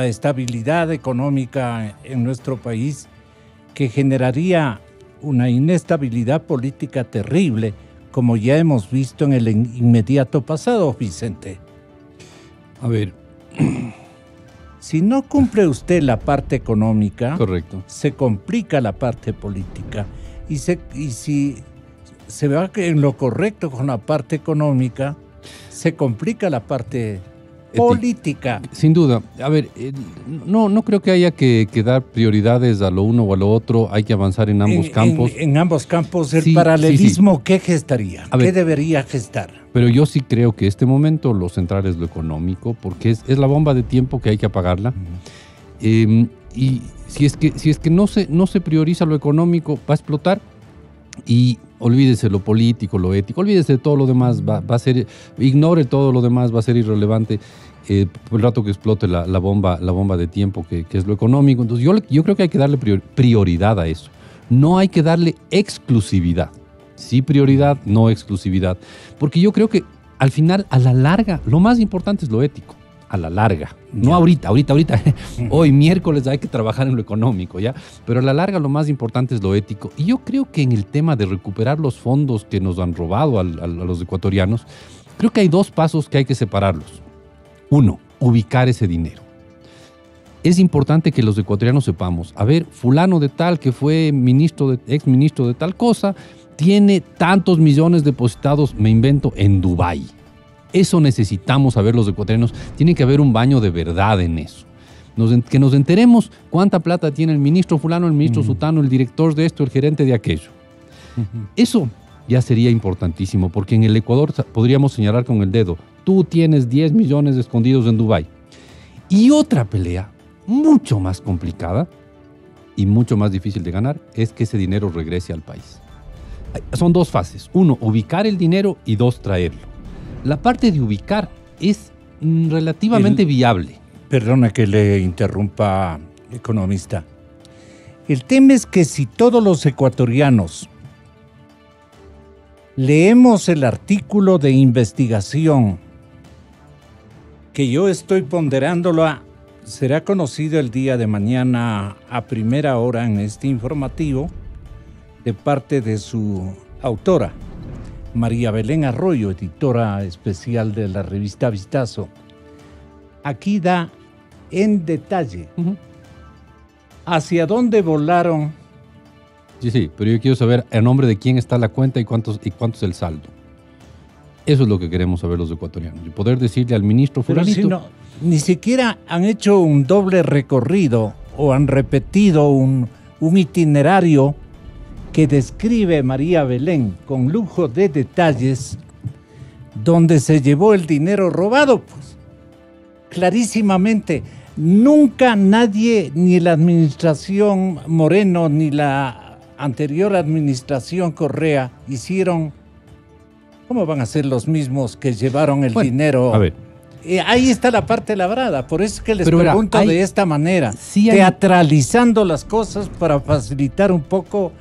estabilidad económica en nuestro país, que generaría una inestabilidad política terrible, como ya hemos visto en el inmediato pasado, Vicente? A ver. Si no cumple usted la parte económica, correcto, se complica la parte política. Y si se va en lo correcto con la parte económica, se complica la parte política. Sin duda. A ver, no creo que haya que dar prioridades a lo uno o a lo otro. Hay que avanzar en ambos campos. En ambos campos, el Sí, paralelismo, sí. ¿qué gestaría? A ver, ¿Qué debería gestar? Pero yo sí creo que este momento lo central es lo económico, porque es la bomba de tiempo que hay que apagarla. Y si es que no se prioriza lo económico, va a explotar. Y olvídese lo político, lo ético, olvídese de todo lo demás, va a ser, ignore todo lo demás, va a ser irrelevante por el rato que explote la bomba de tiempo que es lo económico. Entonces yo creo que hay que darle prioridad a eso. No hay que darle exclusividad. Sí prioridad, no exclusividad. Porque yo creo que al final, a la larga, lo más importante es lo ético. A la larga. No ahorita. Hoy miércoles hay que trabajar en lo económico, ¿ya? Pero a la larga lo más importante es lo ético. Y yo creo que en el tema de recuperar los fondos que nos han robado a los ecuatorianos, creo que hay dos pasos que hay que separarlos. Uno, ubicar ese dinero. Es importante que los ecuatorianos sepamos, a ver, fulano de tal que fue ex ministro de tal cosa, tiene tantos millones depositados, me invento, en Dubái. Eso necesitamos saber los ecuatorianos. Tiene que haber un baño de verdad en eso. Que nos enteremos cuánta plata tiene el ministro fulano, el ministro sutano, el director de esto, el gerente de aquello. Eso ya sería importantísimo, porque en el Ecuador podríamos señalar con el dedo, tú tienes 10 millones escondidos en Dubái. Y otra pelea, mucho más complicada y mucho más difícil de ganar, es que ese dinero regrese al país. Son dos fases. Uno, ubicar el dinero, y dos, traerlo. La parte de ubicar es relativamente viable. Perdona que le interrumpa, economista. El tema es que si todos los ecuatorianos leemos el artículo de investigación que yo estoy ponderándolo, será conocido el día de mañana a primera hora en este informativo, de parte de su autora, María Belén Arroyo, editora especial de la revista Vistazo. Aquí da en detalle hacia dónde volaron. Sí, pero yo quiero saber a nombre de quién está la cuenta y cuánto es el saldo. Eso es lo que queremos saber los ecuatorianos. Y poder decirle al ministro fulanito. Pero si no, ni siquiera han hecho un doble recorrido o han repetido un itinerario que describe María Belén con lujo de detalles donde se llevó el dinero robado, pues clarísimamente. Nunca nadie, ni la administración Moreno ni la anterior administración Correa, hicieron. ¿Cómo van a ser los mismos que llevaron el dinero? A ver. Ahí está la parte labrada, por eso es que les pregunto de esta manera, sí teatralizando las cosas para facilitar un poco.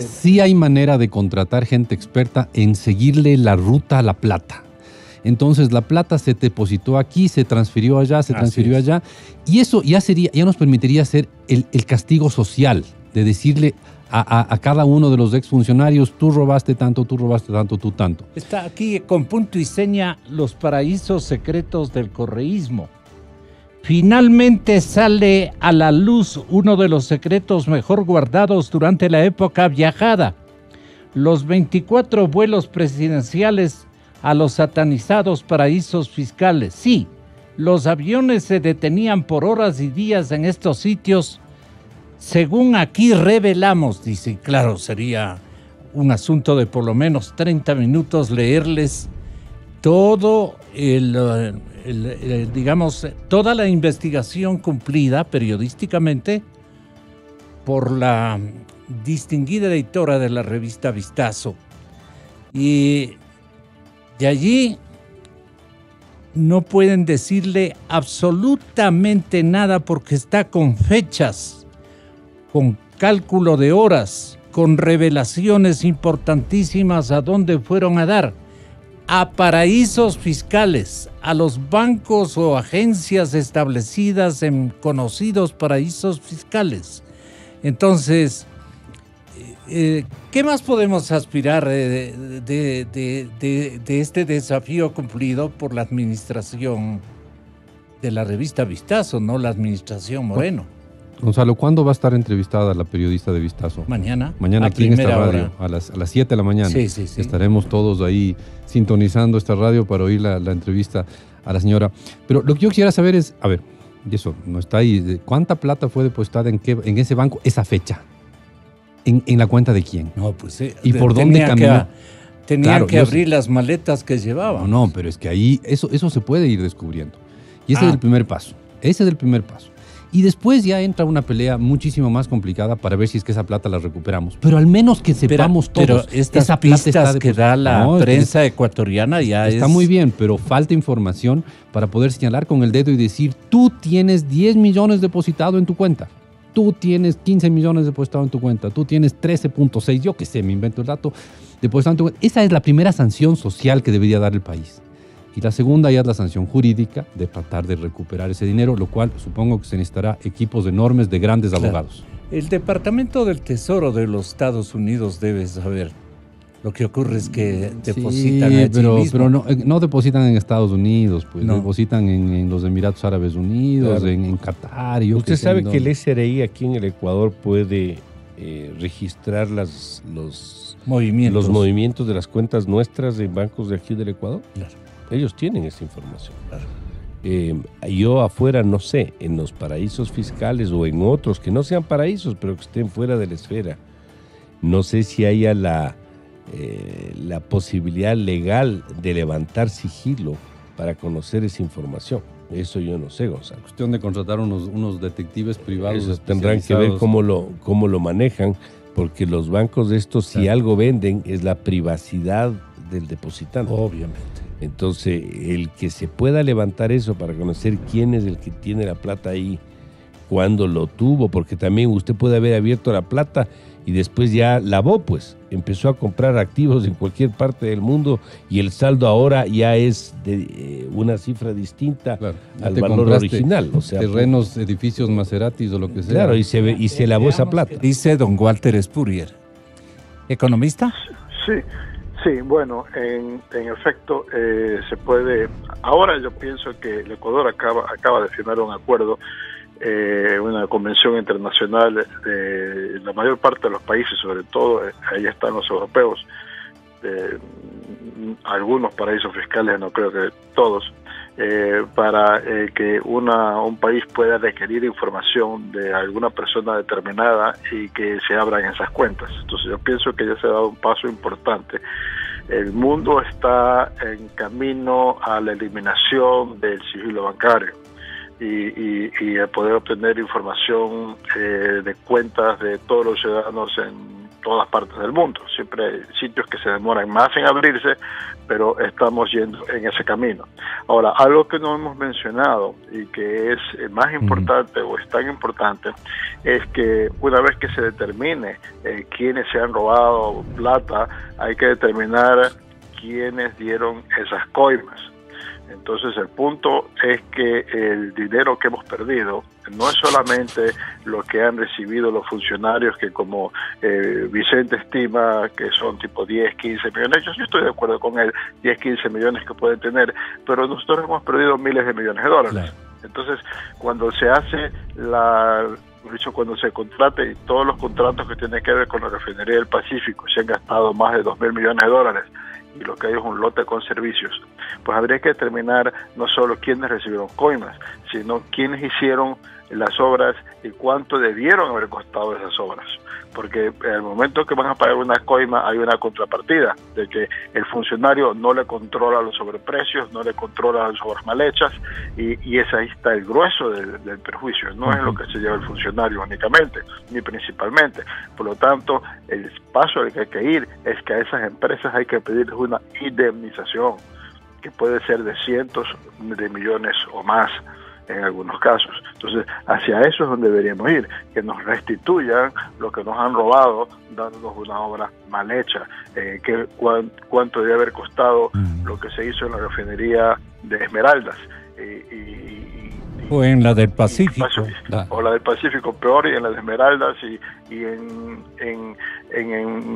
Sí hay manera de contratar gente experta en seguirle la ruta a la plata. Entonces la plata se depositó aquí, se transfirió allá, se transfirió allá, y eso ya nos permitiría hacer el castigo social, de decirle a cada uno de los exfuncionarios, tú robaste tanto, tú tanto. Está aquí con punto y seña los paraísos secretos del correísmo. Finalmente sale a la luz uno de los secretos mejor guardados durante la época viajada. Los 24 vuelos presidenciales a los satanizados paraísos fiscales. Sí, los aviones se detenían por horas y días en estos sitios. Según aquí revelamos, dice, claro, sería un asunto de por lo menos 30 minutos leerles todo digamos, toda la investigación cumplida periodísticamente por la distinguida editora de la revista Vistazo. Y de allí no pueden decirle absolutamente nada porque está con fechas, con cálculo de horas, con revelaciones importantísimas a dónde fueron a dar. A paraísos fiscales, a los bancos o agencias establecidas en conocidos paraísos fiscales. Entonces, ¿qué más podemos aspirar de este desafío cumplido por la administración de la revista Vistazo, no la administración Moreno? Gonzalo, ¿cuándo va a estar entrevistada la periodista de Vistazo? Mañana. Mañana aquí en esta radio, a las 7 de la mañana. Sí. Estaremos todos ahí sintonizando esta radio para oír la entrevista a la señora. Pero lo que yo quisiera saber es, a ver, y eso no está ahí, ¿cuánta plata fue depositada en ese banco esa fecha? ¿En la cuenta de quién? No, pues ¿Y por dónde caminó? Tenían que abrir las maletas que llevaban. No, pero es que ahí eso se puede ir descubriendo. Y ese es el primer paso. Y después ya entra una pelea muchísimo más complicada para ver si es que esa plata la recuperamos. Pero al menos que sepamos todos. Pero estas pistas que da la prensa ecuatoriana ya está muy bien, pero falta información para poder señalar con el dedo y decir, tú tienes 10 millones depositado en tu cuenta. Tú tienes 15 millones depositado en tu cuenta. Tú tienes 13.6, yo qué sé, me invento el dato, depositado en tu cuenta. Esa es la primera sanción social que debería dar el país. Y la segunda ya es la sanción jurídica de tratar de recuperar ese dinero, lo cual supongo que se necesitará equipos enormes de grandes abogados. El Departamento del Tesoro de los Estados Unidos debe saber. Lo que ocurre es que depositan pero no depositan en Estados Unidos, pues depositan en los Emiratos Árabes Unidos, claro. en Qatar. Usted sabe que el SRI aquí en el Ecuador puede registrar los movimientos de las cuentas nuestras en bancos de aquí del Ecuador. Claro. Ellos tienen esa información. Claro. Yo afuera no sé, en los paraísos fiscales o en otros que no sean paraísos, pero que estén fuera de la esfera, no sé si haya la posibilidad legal de levantar sigilo para conocer esa información. Eso yo no sé, Gonzalo. Cuestión de contratar unos detectives privados. Esos tendrán que ver cómo lo manejan, porque los bancos de estos, si algo venden, es la privacidad del depositante. Obviamente. Entonces, el que se pueda levantar eso para conocer quién es el que tiene la plata ahí, cuándo lo tuvo, porque también usted puede haber abierto la plata y después ya lavó, pues, empezó a comprar activos en cualquier parte del mundo y el saldo ahora ya es de una cifra distinta, claro, al valor original. O sea, terrenos, edificios Maseratis o lo que sea. Claro, y se lavó esa plata. Dice don Walter Spurrier, ¿economista? Sí, bueno, en efecto se puede. Ahora yo pienso que el Ecuador acaba de firmar un acuerdo, una convención internacional de la mayor parte de los países, sobre todo ahí están los europeos, algunos paraísos fiscales, no creo que todos, para que un país pueda requerir información de alguna persona determinada y que se abran esas cuentas. Entonces yo pienso que ya se ha dado un paso importante. El mundo está en camino a la eliminación del sigilo bancario y a poder obtener información de cuentas de todos los ciudadanos en todas partes del mundo. Siempre hay sitios que se demoran más en abrirse, pero estamos yendo en ese camino. Ahora, algo que no hemos mencionado y que es más importante o es tan importante, es que una vez que se determine quiénes se han robado plata, hay que determinar quiénes dieron esas coimas. Entonces el punto es que el dinero que hemos perdido no es solamente lo que han recibido los funcionarios, que como Vicente estima que son tipo 10, 15 millones, yo estoy de acuerdo con él, 10, 15 millones que pueden tener, pero nosotros hemos perdido miles de millones de dólares. Claro. Entonces, cuando se hace cuando se contrate, y todos los contratos que tienen que ver con la refinería del Pacífico, se han gastado más de 2.000 millones de dólares, y lo que hay es un lote con servicios, pues habría que determinar no solo quiénes recibieron coimas, sino quiénes hicieron las obras y cuánto debieron haber costado esas obras, porque en el momento que van a pagar una coima hay una contrapartida de que el funcionario no le controla los sobreprecios, no le controla las obras mal hechas, y ese ahí está el grueso del perjuicio. No es lo que se lleva el funcionario únicamente ni principalmente. Por lo tanto, el paso al que hay que ir es que a esas empresas hay que pedirles una indemnización que puede ser de cientos de millones o más en algunos casos. Entonces, hacia eso es donde deberíamos ir, que nos restituyan lo que nos han robado, dándonos una obra mal hecha, cuánto debe haber costado lo que se hizo en la refinería de Esmeraldas, o en la del Pacífico, o la del Pacífico, peor, y en la de Esmeraldas y en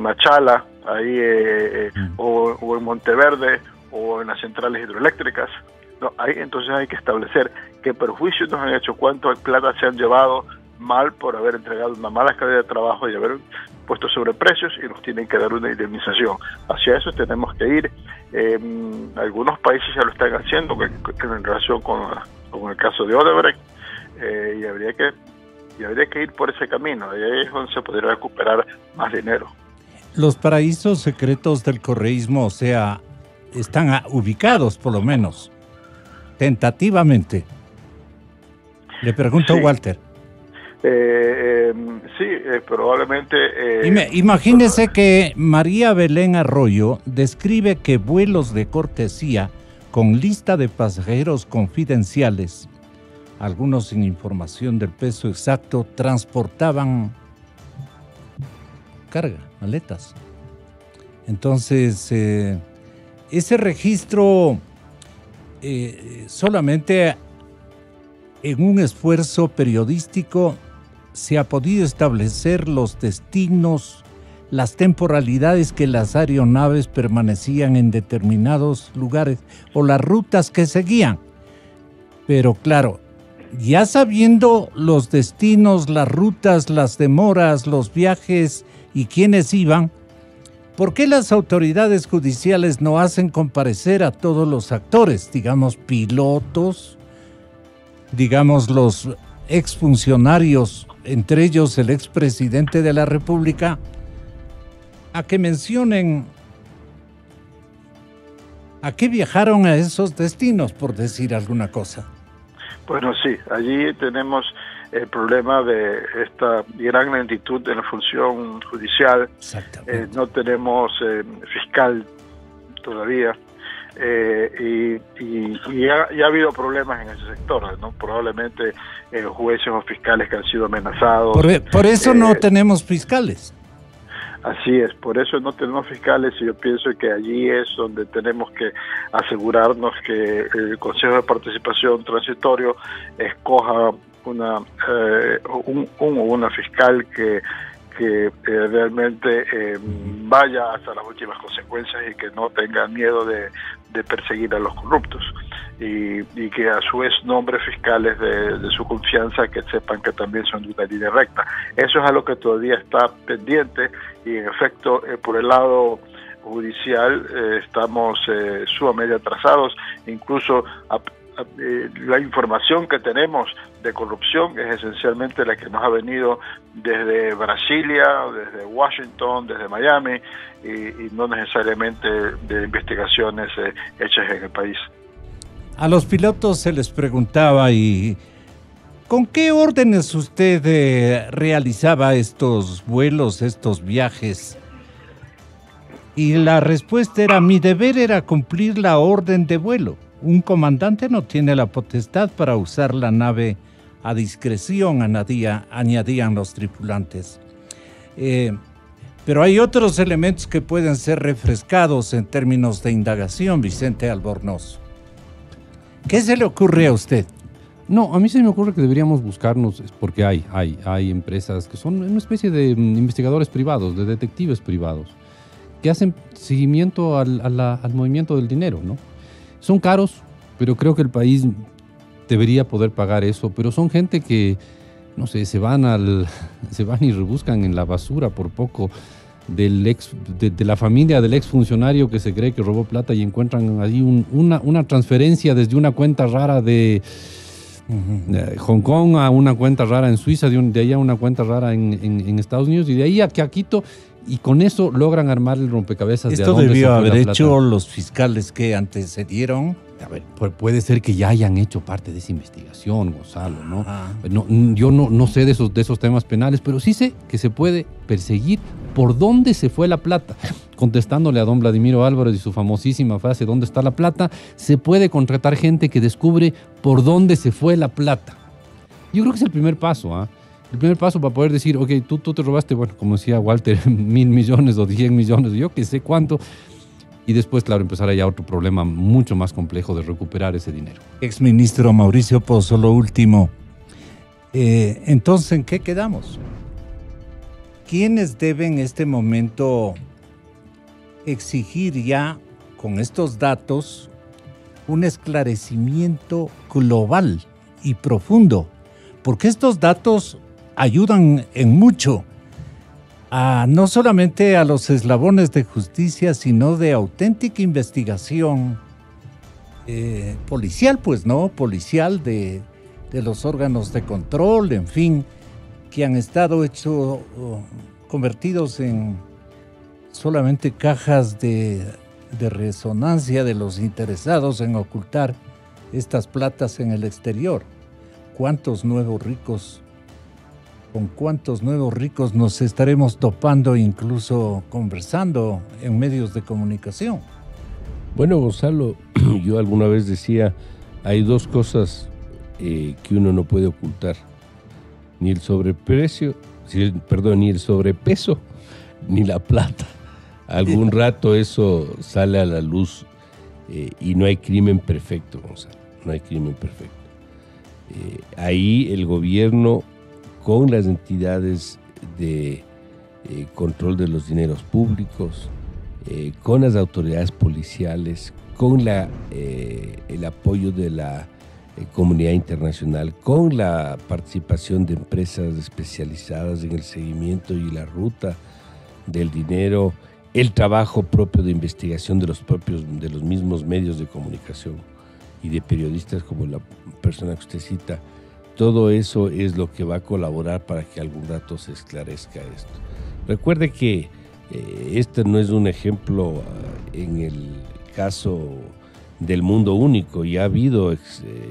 Machala, ahí o en Monteverde, o en las centrales hidroeléctricas. Entonces hay que establecer qué perjuicios nos han hecho, cuánto plata se han llevado mal por haber entregado una mala calidad de trabajo y haber puesto sobreprecios, y nos tienen que dar una indemnización. Hacia eso tenemos que ir. Algunos países ya lo están haciendo en relación con el caso de Odebrecht, y habría que ir por ese camino. Ahí es donde se podría recuperar más dinero. Los paraísos secretos del correísmo, o sea, están ubicados por lo menos tentativamente. Le pregunto Sí. a Walter. Sí, probablemente... Imagínese que María Belén Arroyo describe que vuelos de cortesía con lista de pasajeros confidenciales, algunos sin información del peso exacto, transportaban carga, maletas. Entonces, ese registro solamente en un esfuerzo periodístico se ha podido establecer los destinos, las temporalidades que las aeronaves permanecían en determinados lugares o las rutas que seguían. Pero claro, ya sabiendo los destinos, las rutas, las demoras, los viajes y quiénes iban, ¿por qué las autoridades judiciales no hacen comparecer a todos los actores? Digamos, pilotos, digamos, los exfuncionarios, entre ellos el expresidente de la República, a que mencionen a qué viajaron a esos destinos, por decir alguna cosa. Bueno, sí, allí tenemos el problema de esta gran lentitud en la función judicial. Exactamente. No tenemos fiscal todavía. Y ha habido problemas en ese sector, ¿no? Probablemente jueces o fiscales que han sido amenazados. Por eso no tenemos fiscales. Así es, por eso no tenemos fiscales y yo pienso que allí es donde tenemos que asegurarnos que el Consejo de Participación Transitorio escoja una fiscal que realmente vaya hasta las últimas consecuencias y que no tenga miedo de perseguir a los corruptos y que a su vez nombre fiscales de su confianza que sepan que también son de una línea recta. Eso es algo que todavía está pendiente y en efecto por el lado judicial estamos sumamente atrasados, incluso la información que tenemos de corrupción es esencialmente la que nos ha venido desde Brasilia, desde Washington, desde Miami y no necesariamente de investigaciones hechas en el país. A los pilotos se les preguntaba y ¿con qué órdenes usted realizaba estos vuelos, estos viajes? Y la respuesta era: mi deber era cumplir la orden de vuelo. Un comandante no tiene la potestad para usar la nave a discreción, añadían los tripulantes. Pero hay otros elementos que pueden ser refrescados en términos de indagación, Vicente Albornoz. ¿Qué se le ocurre a usted? No, a mí se me ocurre que deberíamos buscarnos, porque hay empresas que son una especie de investigadores privados, de detectives privados, que hacen seguimiento al movimiento del dinero, ¿no? Son caros, pero creo que el país debería poder pagar eso, pero son gente que, no sé, se van y rebuscan en la basura por poco de la familia del exfuncionario que se cree que robó plata y encuentran ahí una transferencia desde una cuenta rara de Hong Kong a una cuenta rara en Suiza, de ahí a una cuenta rara en Estados Unidos y de ahí a Quito, y con eso logran armar el rompecabezas. Esto debió haber hecho los fiscales que antecedieron. A ver, puede ser que ya hayan hecho parte de esa investigación, Gonzalo, ¿no? Yo no sé de esos temas penales, pero sí sé que se puede perseguir por dónde se fue la plata. Contestándole a don Vladimiro Álvarez y su famosísima frase, ¿dónde está la plata? Se puede contratar gente que descubre por dónde se fue la plata. Yo creo que es el primer paso, ¿ah? El primer paso para poder decir, ok, tú te robaste, bueno, como decía Walter, 1.000 millones o 10 millones, yo que sé cuánto. Y después, claro, empezar allá otro problema mucho más complejo de recuperar ese dinero. Exministro Mauricio Pozo, lo último. Entonces, ¿en qué quedamos? ¿Quiénes deben en este momento exigir ya, con estos datos, un esclarecimiento global y profundo? Porque estos datos ayudan en mucho no solamente a los eslabones de justicia, sino de auténtica investigación policial, pues, ¿no? Policial de los órganos de control, en fin, que han estado convertidos en solamente cajas de resonancia de los interesados en ocultar estas platas en el exterior. ¿cuántos nuevos ricos, con cuántos nuevos ricos nos estaremos topando, incluso conversando en medios de comunicación? Bueno, Gonzalo, yo alguna vez decía, hay dos cosas que uno no puede ocultar, ni el sobreprecio, ni el sobrepeso, ni la plata. Algún rato eso sale a la luz y no hay crimen perfecto, Gonzalo, no hay crimen perfecto. Ahí el gobierno con las entidades de control de los dineros públicos, con las autoridades policiales, con el apoyo de la comunidad internacional, con la participación de empresas especializadas en el seguimiento y la ruta del dinero, el trabajo propio de investigación de los mismos medios de comunicación y de periodistas como la persona que usted cita. Todo eso es lo que va a colaborar para que algún rato se esclarezca esto. Recuerde que este no es un ejemplo en el caso del mundo único, ya ha habido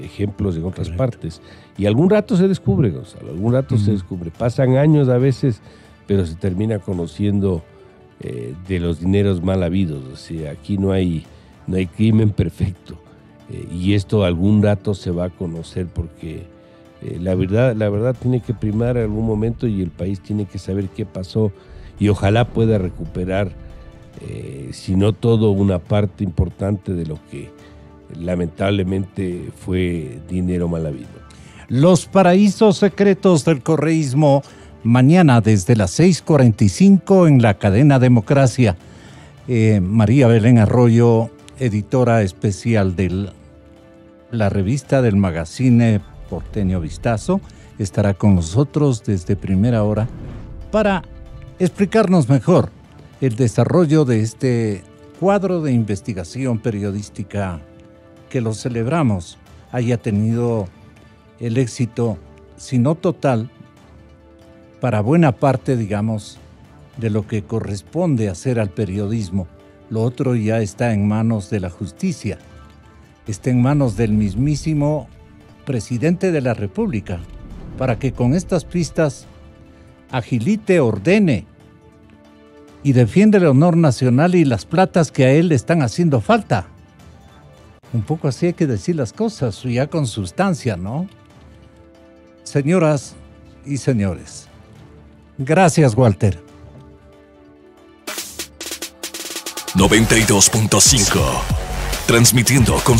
ejemplos en otras partes y algún rato se descubre, Gonzalo, algún rato se descubre. Pasan años a veces, pero se termina conociendo de los dineros mal habidos. O sea, aquí no hay crimen perfecto y esto algún rato se va a conocer porque la verdad tiene que primar en algún momento y el país tiene que saber qué pasó y ojalá pueda recuperar, si no todo, una parte importante de lo que lamentablemente fue dinero mal habido. Los paraísos secretos del correísmo, mañana desde las 6:45 en la cadena Democracia. María Belén Arroyo, editora especial de la revista del magazine Porteño Vistazo, estará con nosotros desde primera hora para explicarnos mejor el desarrollo de este cuadro de investigación periodística que lo celebramos, haya tenido el éxito, si no total, para buena parte, digamos, de lo que corresponde hacer al periodismo. Lo otro ya está en manos de la justicia, está en manos del mismísimo presidente de la República, para que con estas pistas agilite, ordene y defiende el honor nacional y las platas que a él le están haciendo falta. Un poco así hay que decir las cosas, ya con sustancia, ¿no? Señoras y señores, gracias, Walter. 92.5, transmitiendo con